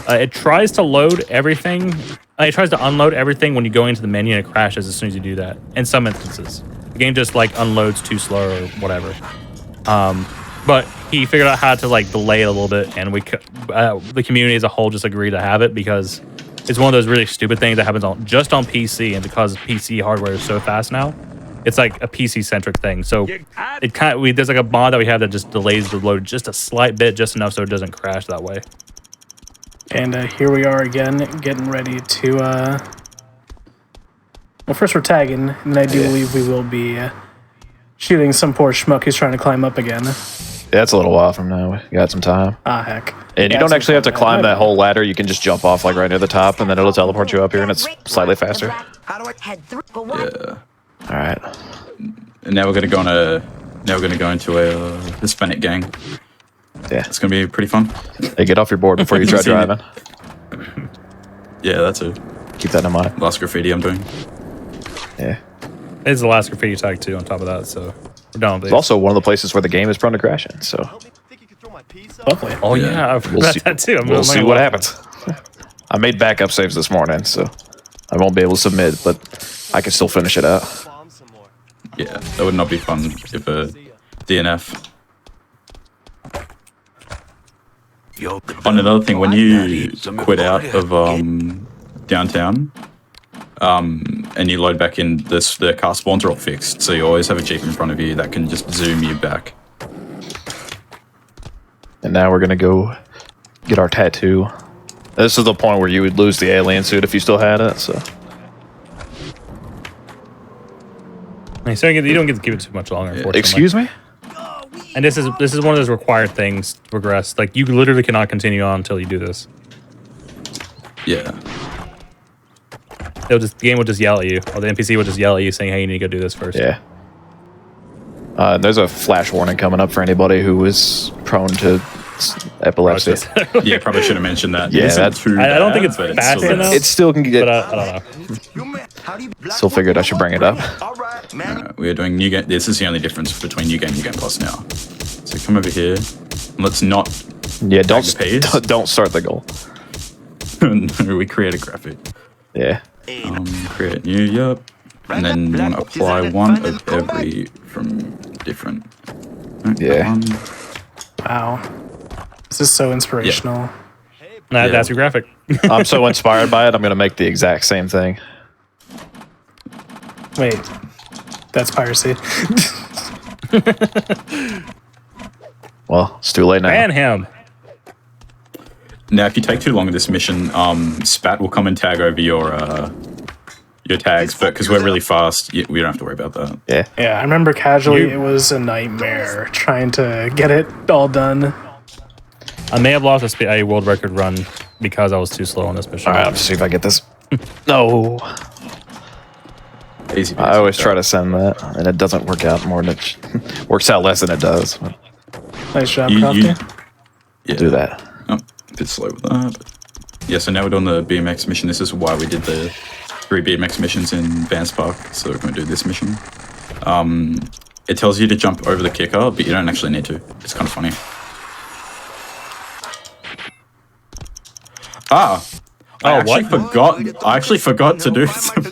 It tries to load everything. It tries to unload everything when you go into the menu, and it crashes as soon as you do that. In some instances, the game just unloads too slow or whatever. But he figured out how to delay it a little bit, and the community as a whole just agreed to have it because it's one of those really stupid things that happens just on PC, and because PC hardware is so fast now. It's a PC-centric thing, so there's a mod that we have that just delays the load just a slight bit, just enough so it doesn't crash that way. And here we are again, getting ready to. Well, first we're tagging, and then I do believe we will be shooting some poor schmuck who's trying to climb up again. Yeah, it's a little while from now. We got some time. Ah, heck. And you don't actually have to climb that whole ladder. You can just jump off right near the top, and then it'll teleport you up here, and it's slightly faster. How do I head through? Yeah. All right. And now we're gonna go into a Hispanic gang. Yeah. It's gonna be pretty fun. Hey, get off your board before you try Seen it. driving. Yeah, that's a Keep that in mind. last graffiti I'm doing. Yeah. It's the last graffiti tag too on top of that, so we're done with It's these. also one of the places where the game is prone to crashing, so Think you could throw my piece up? Lovely. Oh Yeah. yeah, I've we'll got see, that too. we'll see what happens. I made backup saves this morning, so I won't be able to submit, but I can still finish it out. Bomb some more. Yeah, that would not be fun if a DNF. On another thing, when you quit out of downtown, and you load back in, the car spawns are all fixed, so you always have a jeep in front of you that can just zoom you back. And now we're gonna go get our tattoo. This is the point where you would lose the alien suit if you still had it, so. So you don't get to keep it too much longer. Unfortunately. Excuse me? And this is one of those required things to progress. You literally cannot continue on until you do this. Yeah. The game will just yell at you, or the NPC will just yell at you saying, "Hey, you need to go do this first." Yeah. There's a flash warning coming up for anybody who is prone to epilepsy. Yeah, probably should have mentioned that. Yeah, It isn't that's- too I don't bad, think it's but fast still enough. is. It still can get. But I don't know. Still figured I should bring it up. All right, man. We are doing new game. This is the only difference between new game plus now. So come over here. Let's not. Yeah, Tag the pace. don't start the goal. No, we create a graphic. Yeah. Create new. Yep. And then you want to apply one of every from different. Yeah. Wow. This is so inspirational. That's your graphic. I'm so inspired by it, I'm gonna make the exact same thing. Wait. That's piracy. Well, it's too late now. Ban him. Now, if you take too long in this mission, Spat will come and tag over your tags, but because we're really fast, we don't have to worry about that. Yeah. Yeah, I remember casually it was a nightmare trying to get it all done. I may have lost a world record run because I was too slow on this mission. All right, let's see if I get this. No. Easy. I always try to send that, and it doesn't work out more than it works out less than it does. Nice job, You- Crofty. Yeah. Do that. Oh, a bit slow with that. But yeah, so now we're doing the BMX mission. This is why we did the 3 BMX missions in Vance Park. So we're going to do this mission. It tells you to jump over the kicker, but you don't actually need to. It's kind of funny. I actually forgot to do some.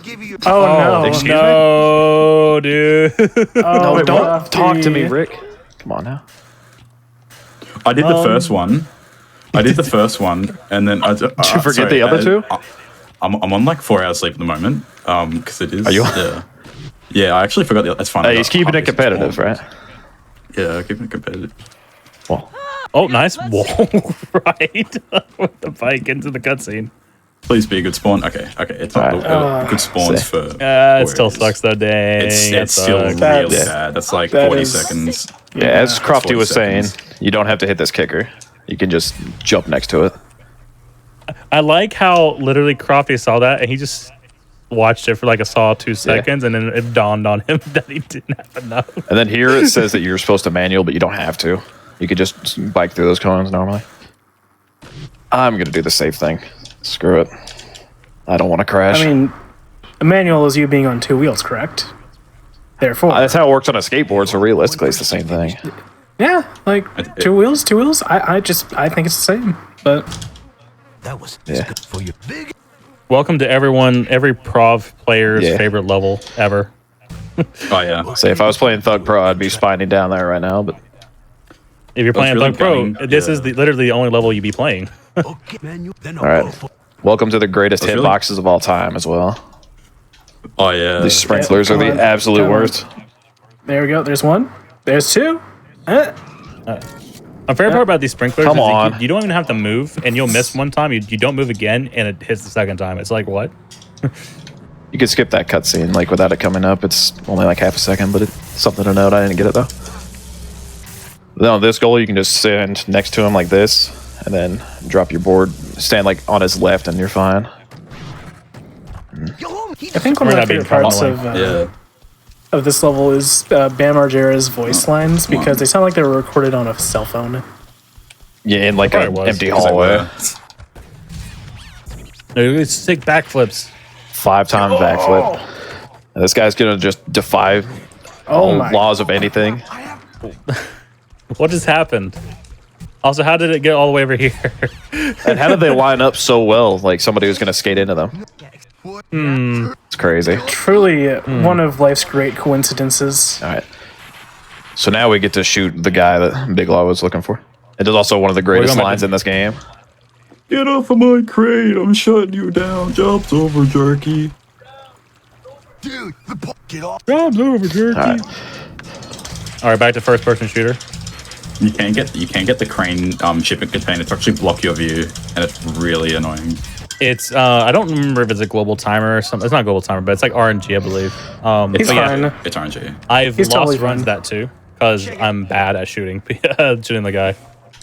Oh, no. excuse me? No, dude. Oh, Wait, don't what? Talk to me, Rick. Come on now. I did the first one. And then I did you forget the other two? I'm on like 4 hours sleep at the moment. Because it is. Are you? Yeah, I actually forgot. That's fine. Hey, he's keeping it competitive, right? Yeah, keeping it competitive. Well, Oh, nice wall right with the bike into the cutscene. Please be a good spawn. Okay. It's not good spawns for. It still warriors. sucks though, dang. It's still really That's- bad. That's like that 40 is- seconds. yeah, as Crofty 40 was saying, seconds. you don't have to hit this kicker. You can just jump next to it. I like how literally Crofty saw that and he just watched it for like a solid 2 seconds and then it dawned on him that he didn't have enough. And then here it says that you're supposed to manual, but you don't have to. You could just bike through those cones normally. I'm going to do the safe thing. Screw it. I don't want to crash. I mean, a manual is you being on 2 wheels, correct? Therefore. That's how it works on a skateboard, so realistically it's the same thing. Yeah, like 2 wheels, 2 wheels. I think it's the same. But That was Yeah. good for you. Big. Welcome to every Prov player's favorite level ever. Oh yeah. Say if I was playing Thug Pro, I'd be spinning down there right now, but If you're playing really Thug Pro, gunning, this yeah. is literally the only level you'd be playing. Okay, menu. Then I'll all go right. for Welcome to the greatest That's really- hitboxes of all time as well. Oh yeah. These sprinklers are come the on, absolute come on. worst. there we go. There's 1. There's 2. A fair part about these sprinklers Come is that on. you don't even have to move and you'll miss one time. You don't move again and it hits the second time. It's like, what? You could skip that cutscene like without it coming up. It's only like half a second, but it's something to note. I didn't get it though. Then on this goal, you can just stand next to him like this, and then drop your board, stand like on his left, and you're fine. I think one of We're my not being favorite parts annoying. of this level is Bam Margera's voice lines because they sound like they were recorded on a cell phone. Yeah, in like an Probably was. empty Is that hallway. where- No, it's sick backflips. 5-time backflip. And this guy's gonna just defy all my laws of anything. What just happened? Also, how did it get all the way over here? And how did they line up so well? Like somebody was gonna skate into them. It's crazy. Truly one of life's great coincidences. All right. So now we get to shoot the guy that Big Law was looking for. It is also one of the greatest going back lines to- in this game. Get off of my crate! I'm shutting you down. Job's over, jerky. dude. Get off. Job's over, jerky. All right. All right, back to first-person shooter. You can't get the crane shipping container to actually block your view, and it's really annoying. It's I don't remember if it's a global timer or something. It's not a global timer, but it's like RNG, I believe. He's but yeah, fine. It's RNG. I've He's lost totally runs fine. that too because I'm bad at shooting the guy.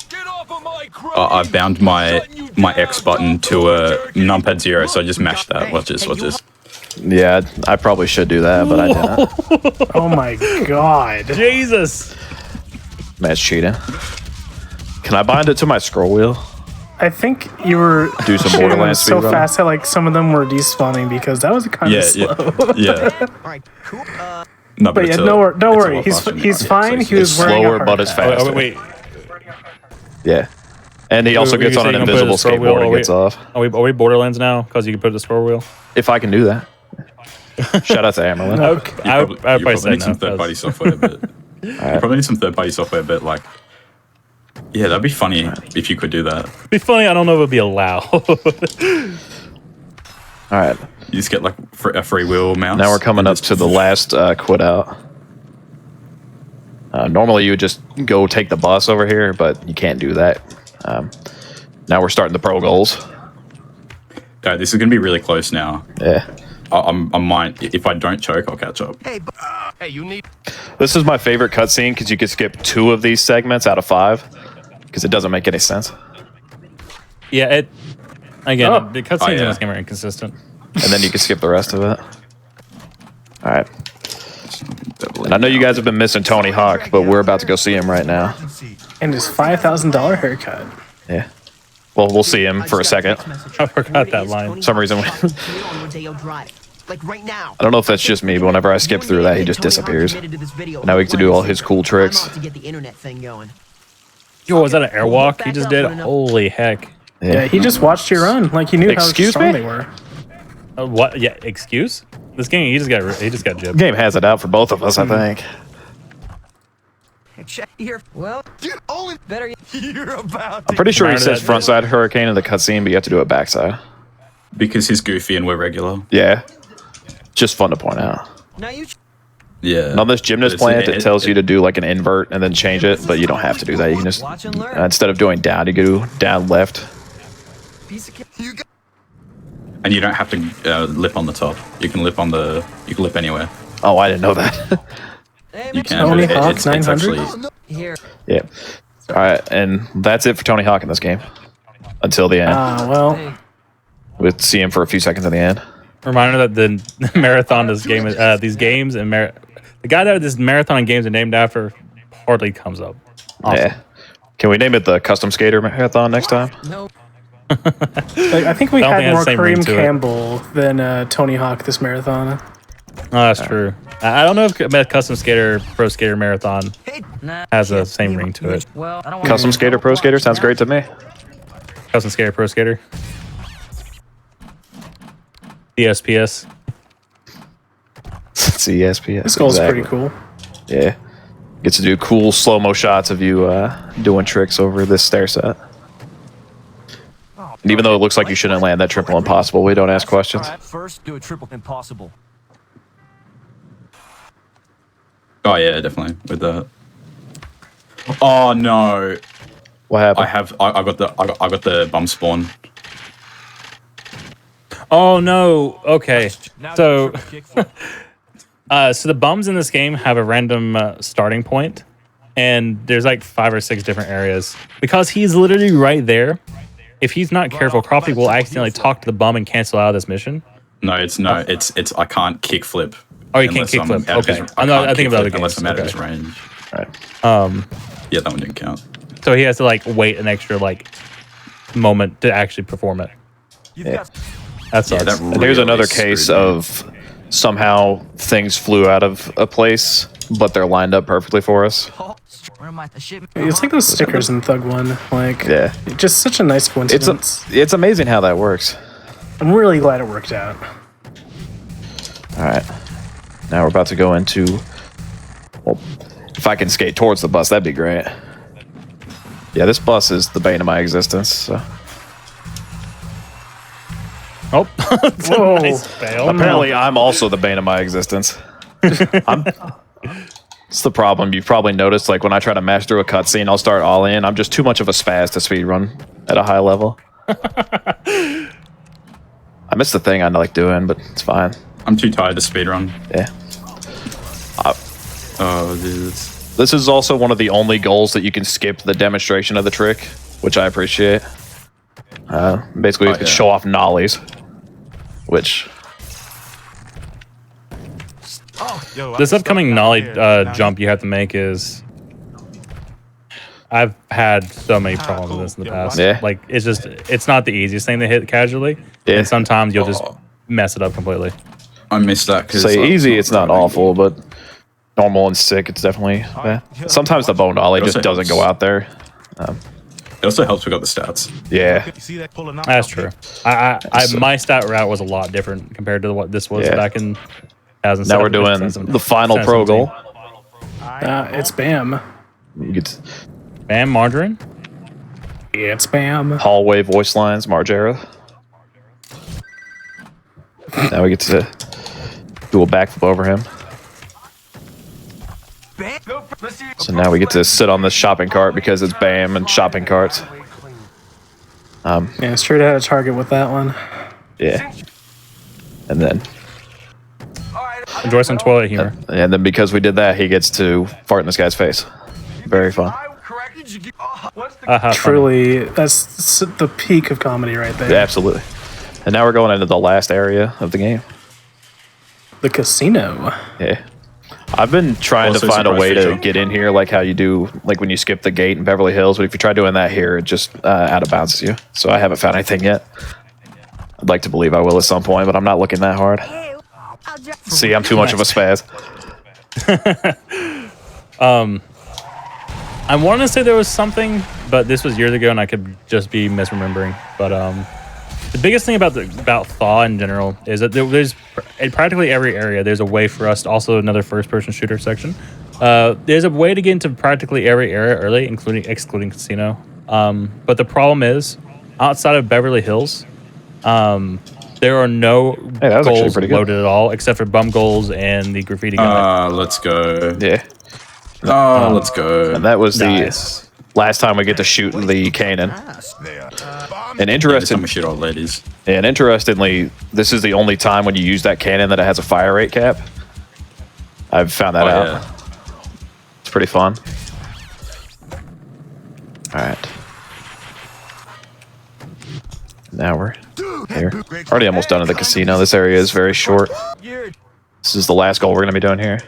Get off of my crate. I bound my X button to a numpad 0, so I just mashed that. Watch this. Yeah, I probably should do that, but I didn't. Oh my god. Jesus. Man, it's cheating. Can I bind it to my scroll wheel? I think you were Do some shooting them Borderlands so speedrun? fast that like some of them were despawning because that was kind of slow. yeah. All right, coop. No, But yeah, it's a- don't it's a worry. lot He's faster than he's RNG, fine. so He was It's wearing slower, a but it's hard hat. faster. Oh, wait. Yeah. And he also Were you gets on saying an you can put it invisible in the scroll wheel? skateboard and Are gets we- off. Are we Borderlands now? Because you can put the scroll wheel. If I can do that. Shout out to Amerlin. Okay. I would You probably say need no. some third-party software, but you probably need some third-party software, but like, yeah, that'd be funny if you could do that. It'd be funny. I don't know if it'd be allowed. All right. You just get like a free wheel mouse. Now we're coming and up to the last quit out. Normally you would just go take the bus over here, but you can't do that. Now we're starting the pro goals. Okay, this is gonna be really close now. Yeah. I might, if I don't choke, I'll catch up. Hey, hey, you need. This is my favorite cutscene because you could skip 2 of these segments out of 5 because it doesn't make any sense. Yeah, it. Again, the cutscenes in yeah. this game are inconsistent. And then you can skip the rest of it. All All right. And I know you guys have been missing Tony Hawk, but we're about to go see him right now. And his $5,000 haircut. Yeah. Well, we'll see him for a second. I forgot that line. For some reason. Like right now. I don't know if that's just me, but whenever I skip through that, he just disappears. Now we get to do all his cool tricks. Yo, was that an airwalk he just did? Holy heck. Yeah, he just watched you run like he knew how strong they were. What? Yeah, excuse? This game, he just got gypped. Game has it out for both of us, I think. Check here. Well, Only better. you're about I'm pretty sure he Reminder says that- front side hurricane in the cutscene, but you have to do it backside. Because he's goofy and we're regular. Yeah. Just fun to point out. Now you. Yeah. And on this gymnast It's- plant, it tells you to do like an invert and then change it, but you don't have to do that. You can just, Watch and learn. instead of doing down, you go down left. Piece of cake. And you don't have to lip on the top. You can lip on the. You can lip anywhere. Oh, I didn't know that. Hey, You Mitch, can. Tony but Hawk it's 900? actually. Here. Yeah. All right, and that's it for Tony Hawk in this game. Until the end. Well, We'll see him for a few seconds at the end. Reminder that the marathon this game is these games and the guy that this marathon games are named after hardly comes up. Awesome. Yeah. Can we name it the Custom Skater Marathon next time? No. like, I think we I don't had think it has more the same ring Kareem to it. Campbell than Tony Hawk this marathon. Oh, that's true. I don't know if Custom Skater Pro Skater Marathon Nah. has the same ring to it. Well, I don't want Custom Skater Pro Skater sounds great to me. Custom Skater Pro Skater. ESPS. CSPS. This goal's pretty cool. Yeah. Get to do cool slow-mo shots of you doing tricks over this stair set. And even though it looks like you shouldn't land that triple impossible, we don't ask questions. First, do a triple impossible. Oh yeah, definitely with that. Oh no! What happened? I got the bum spawn. Oh no. Okay. Now So do a triple kickflip. so the bums in this game have a random starting point, and there's like 5 or 6 different areas. Because he's literally right there. If he's not careful, Crofty will accidentally talk to the bum and cancel out of this mission. No, it's I can't kickflip. Oh, you can't unless I'm kickflip. out of his- Okay. I think about kickflip other unless games. I'm out of Okay. his range. Right. Yeah, that one didn't count. So he has to like wait an extra like moment to actually perform it. You've got That sucks. that And here's really another screwed case me. of somehow things flew out of a place, but they're lined up perfectly for us. Where am I? The ship. It's like those stickers in Thug 1. Like, Yeah. just such a nice It's coincidence. it's amazing how that works. I'm really glad it worked out. All right. Now we're about to go into. Well, if I can skate towards the bus, that'd be great. Yeah, this bus is the bane of my existence. So. Oh, it's a Whoa. nice fail. Apparently, I'm also the bane of my existence. It's the problem. You've probably noticed, like, when I try to mash through a cutscene, I'll start all in. I'm just too much of a spaz to speedrun at a high level. I miss the thing I like doing, but it's fine. I'm too tired to speedrun. Yeah. Oh, dude. This is also one of the only goals that you can skip the demonstration of the trick, which I appreciate. Basically, you can yeah. show off nollies, which... This upcoming nollie jump you have to make is. I've had so many problems with this in the past. Yeah. Like it's not the easiest thing to hit casually, Yeah. and sometimes you'll just mess it up completely. I missed that because Say easy, it's not awful, but normal and sick, it's definitely bad. Sometimes the bone nollie just doesn't go out there. It also helps we got the stats. Yeah. You see that pulling out? That's true. My stat route was a lot different compared to what this was Yeah. back in 2007. Now we're doing the final pro goal. It's Bam. You get to Bam margarine. Yeah, it's Bam. hallway voice lines, Margera. Now we get to do a backflip over him. So now we get to sit on this shopping cart because it's Bam and shopping carts. Yeah, straight out of Target with that one. Yeah. And then Enjoy some toilet humor. because we did that, he gets to fart in this guy's face. Very fun. Truly, that's the peak of comedy right there. Yeah, absolutely. And now we're going into the last area of the game. the casino. Yeah. I've been trying to Also find a way surprise to feature. get in here like how you do, like when you skip the gate in Beverly Hills, but if you try doing that here, it just out of bounds you. So I haven't found anything yet. I'd like to believe I will at some point, but I'm not looking that hard. Ew. I'll drop. See, I'm too much of a spaz. I want to say there was something, but this was years ago, and I could just be misremembering. But the biggest thing about Thaw in general is that there's in practically every area there's a way for us. Also, another first-person shooter section. There's a way to get into practically every area early, excluding casino. But the problem is, outside of Beverly Hills, there are no Hey, that was actually goals pretty good. loaded at all, except for bum goals and the graffiti guy. Let's go. Yeah. Let's go. And that was Nice. the last time we get to shoot the cannon. And Some shit old ladies. interestingly, this is the only time when you use that cannon that it has a fire rate cap. I've found that out. Yeah. It's pretty fun. All right. Now we're here. Already almost done at the casino. This area is very short. This is the last goal we're going to be doing here.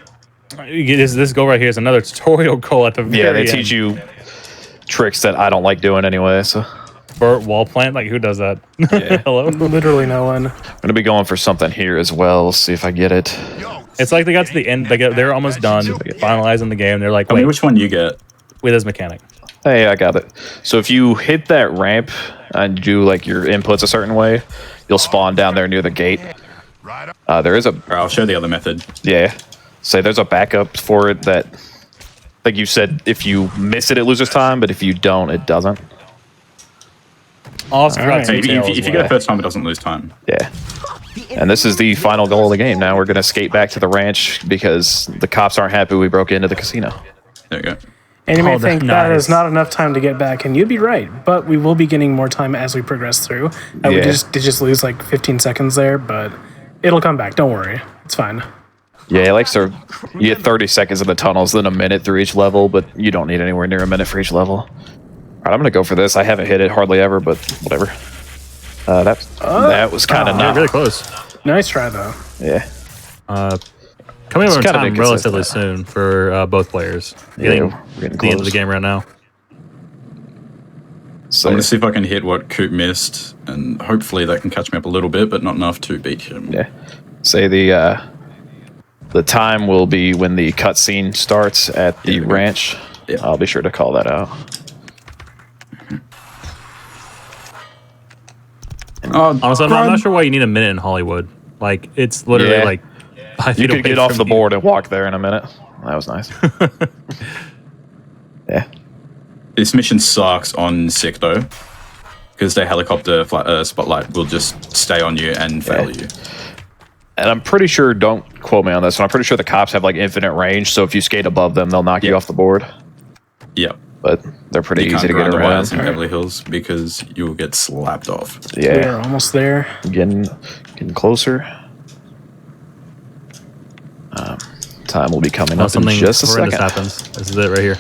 You get this goal right here is another tutorial goal at the very Yeah, they end. teach you tricks that I don't like doing anyway, so Burt wall plant. Like, who does that? Yeah. Hello. Literally no one. I'm going to be going for something here as well. We'll see if I get it. It's like they got to the end. They're almost done finalizing the game. They're like, Tell wait, me which one you get. with this mechanic. Hey, I got it. So if you hit that ramp and do like your inputs a certain way, you'll spawn down there near the gate. There is a Alright, I'll show the other method. yeah. Say there's a backup for it that, like you said, if you miss it, it loses time, but if you don't, it doesn't. Also, Alright. So if you as get well. it first time, it doesn't lose time. Yeah. And this is the final goal of the game. Now we're gonna skate back to the ranch because the cops aren't happy we broke into the casino. There you go. And you may Oh, think nice. that is not enough time to get back, and you'd be right. But we will be getting more time as we progress through. We Yeah. did just lose like 15 seconds there, but it'll come back. Don't worry. It's fine. Yeah, it likes to you get 30 seconds in the tunnels, then a minute through each level, but you don't need anywhere near a minute for each level. All right, I'm gonna go for this. I haven't hit it hardly ever, but whatever. That was kind of You're not. really close. Nice try, though. Yeah. Coming It's over gotta time be relatively consistent. soon for both players. Yeah, Getting we're getting the end of the close. game right now. So I'm gonna see if I can hit what Coop missed, and hopefully that can catch me up a little bit, but not enough to beat him. yeah, say the time will be when the cutscene starts at the Yeah. ranch. Yeah. I'll be sure to call that out. Oh, Honestly, I'm not sure why you need a minute in Hollywood. Like, it's literally Yeah. like 5 You feet could away get off from the you. board and walk there in a minute. That was nice. Yeah. this mission sucks on sick though, because the helicopter spotlight will just stay on you and fail you. And I'm pretty sure, don't quote me on this, but I'm pretty sure the cops have like infinite range, so if you skate above them, they'll knock you Yeah. off the board. Yep. But they're pretty You easy can't to get grind the wires in around. Beverly Hills because you will get slapped off. We Yeah, are almost there. getting closer. Time will be coming Unless up in something just a horrendous second. happens. This is it right here.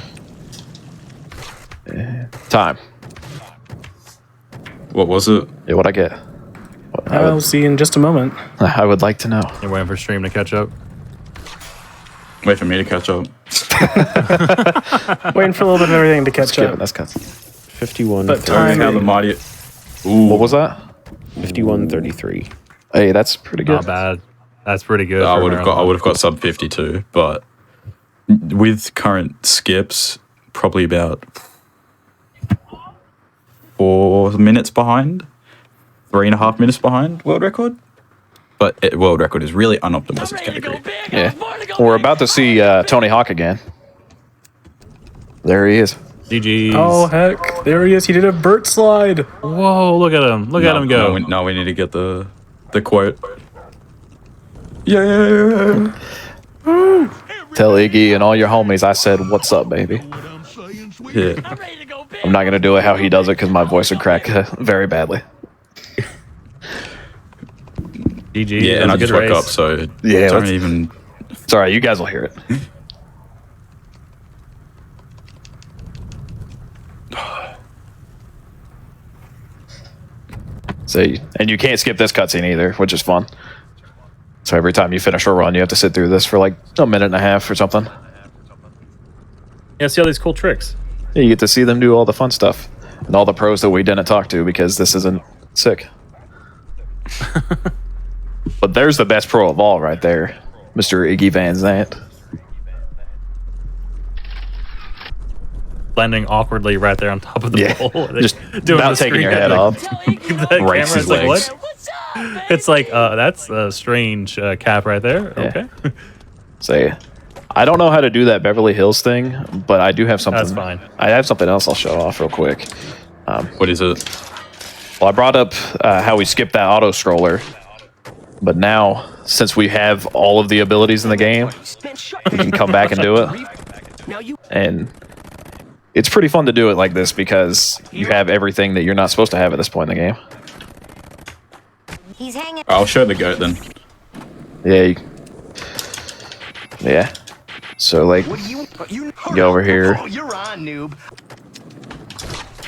Time. What was it? Yeah, what I get? I'll see in just a moment. I would like to know. You're waiting for stream to catch up. Wait for me to catch up. Waiting for a little bit of everything to catch Skipping up. this cutscene. 51. But How the time. mighty. Ooh. What was that? 51-33. Hey, that's pretty good. Not bad. That's pretty good. I for would have marathon. got sub 52, but with current skips, probably about 4 minutes behind, 3.5 minutes behind world record. But world record is really unoptimized in category. Yeah. We're about to see Tony Hawk again. There he is. GG's. Oh, heck. There he is. He did a Burt slide. Whoa, look at him. Look at him go. No, we need to get the quote. Yeah. Tell Iggy and all your homies I said, "What's up, baby?" Yeah. I'm not gonna do it how he does it because my voice would crack very badly. GG. Yeah, That and I was a just good woke race. up, so Yeah, don't let's- even. It's all right. You guys will hear it. So, and you can't skip this cutscene either, which is fun. So every time you finish a run, you have to sit through this for like a minute and a half or something. Yeah, see all these cool tricks. Yeah, you get to see them do all the fun stuff. And all the pros that we didn't talk to because this isn't sick. But there's the best pro of all right there. Mr. Iggy Van Zant. Landing awkwardly right there on top of the pole. Just not taking your head off. The Breaks his camera's like, legs. what? It's like, that's a strange cap right there. Yeah. Okay. Say, I don't know how to do that Beverly Hills thing, but I do have something. That's fine. I have something else I'll show off real quick. What is it? Well, I brought up how we skipped that auto scroller, but now since we have all of the abilities in the game, we can come back and do it. And it's pretty fun to do it like this because you have everything that you're not supposed to have at this point in the game. He's hanging. I'll show the goat then. Yeah. Yeah. So like, go over here. You're on, noob.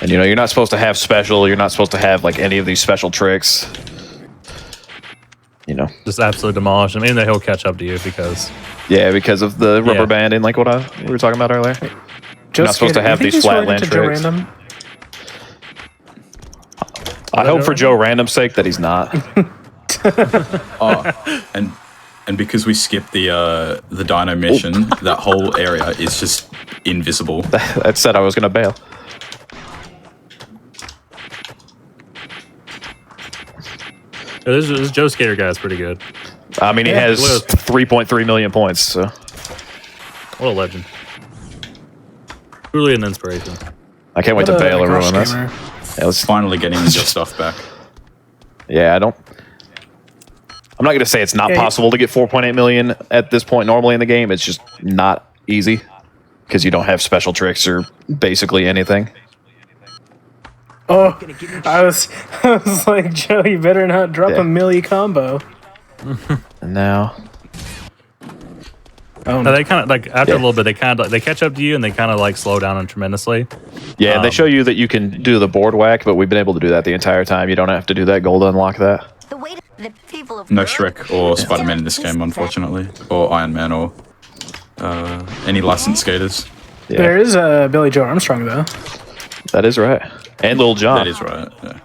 And you know, you're not supposed to have special, you're not supposed to have like any of these special tricks. You know. Just absolutely demolish him. And then he'll catch up to you because... Yeah, because of the rubber banding, like what we were talking about earlier. You're not supposed to have these flatland tricks. I hope for Joe Random's sake that he's not. And because we skipped the dino mission, that whole area is just invisible. That said I was gonna bail. This Joe Skater guy is pretty good. I mean, he has 3.3 million points, so. What a legend. Truly an inspiration. I can't wait to bail and ruin this. Yeah, let's finally getting your stuff back. Yeah, I'm not going to say it's not possible to get 4.8 million at this point normally in the game. It's just not easy because you don't have special tricks or basically anything. Oh, I was like, Joe, you better not drop a melee combo. And now, They kind of like after a little bit, they kind of they catch up to you and they kind of like slow down tremendously. Yeah, they show you that you can do the board whack, but we've been able to do that the entire time. You don't have to do that goal to unlock that. No Shrek or Spider-Man in this game, unfortunately, or Iron Man or any licensed skaters. Yeah. There is Billy Joe Armstrong though. That is right, and Lil Jon. That is right. Yeah.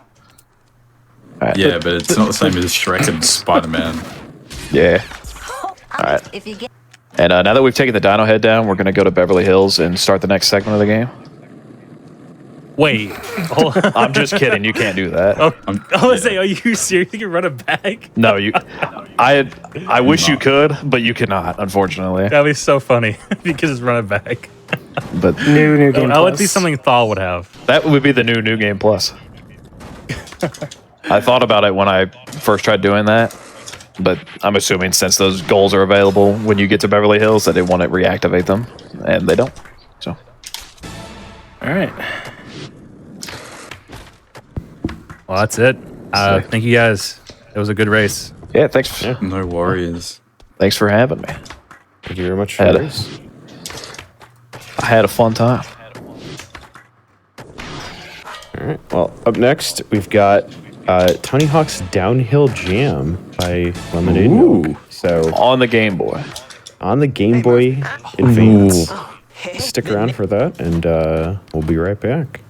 Right. Yeah, but it's not the same as Shrek and Spider-Man. Yeah. All right. And now that we've taken the Dino Head down, we're going to go to Beverly Hills and start the next segment of the game. Wait. I'm just kidding. You can't do that. Oh, I was saying, are you serious? You can run it back? No, you. I wish you could, but you cannot, unfortunately. That'd be so funny if you could just run it back. But new game. That would be something Thaw would have. That would be the new game plus. I thought about it when I first tried doing that, but I'm assuming since those goals are available when you get to Beverly Hills that they want to reactivate them, and they don't. So. All right. Well, that's it. Thank you guys. It was a good race. Yeah, thanks. No worries. Thanks for having me. Thank you very much for the race. I had a fun time. All right. Well, up next we've got Tony Hawk's Downhill Jam by Lemonade Milk. So on the Game Boy. On the Game Boy Advance. Stick around for that, and we'll be right back.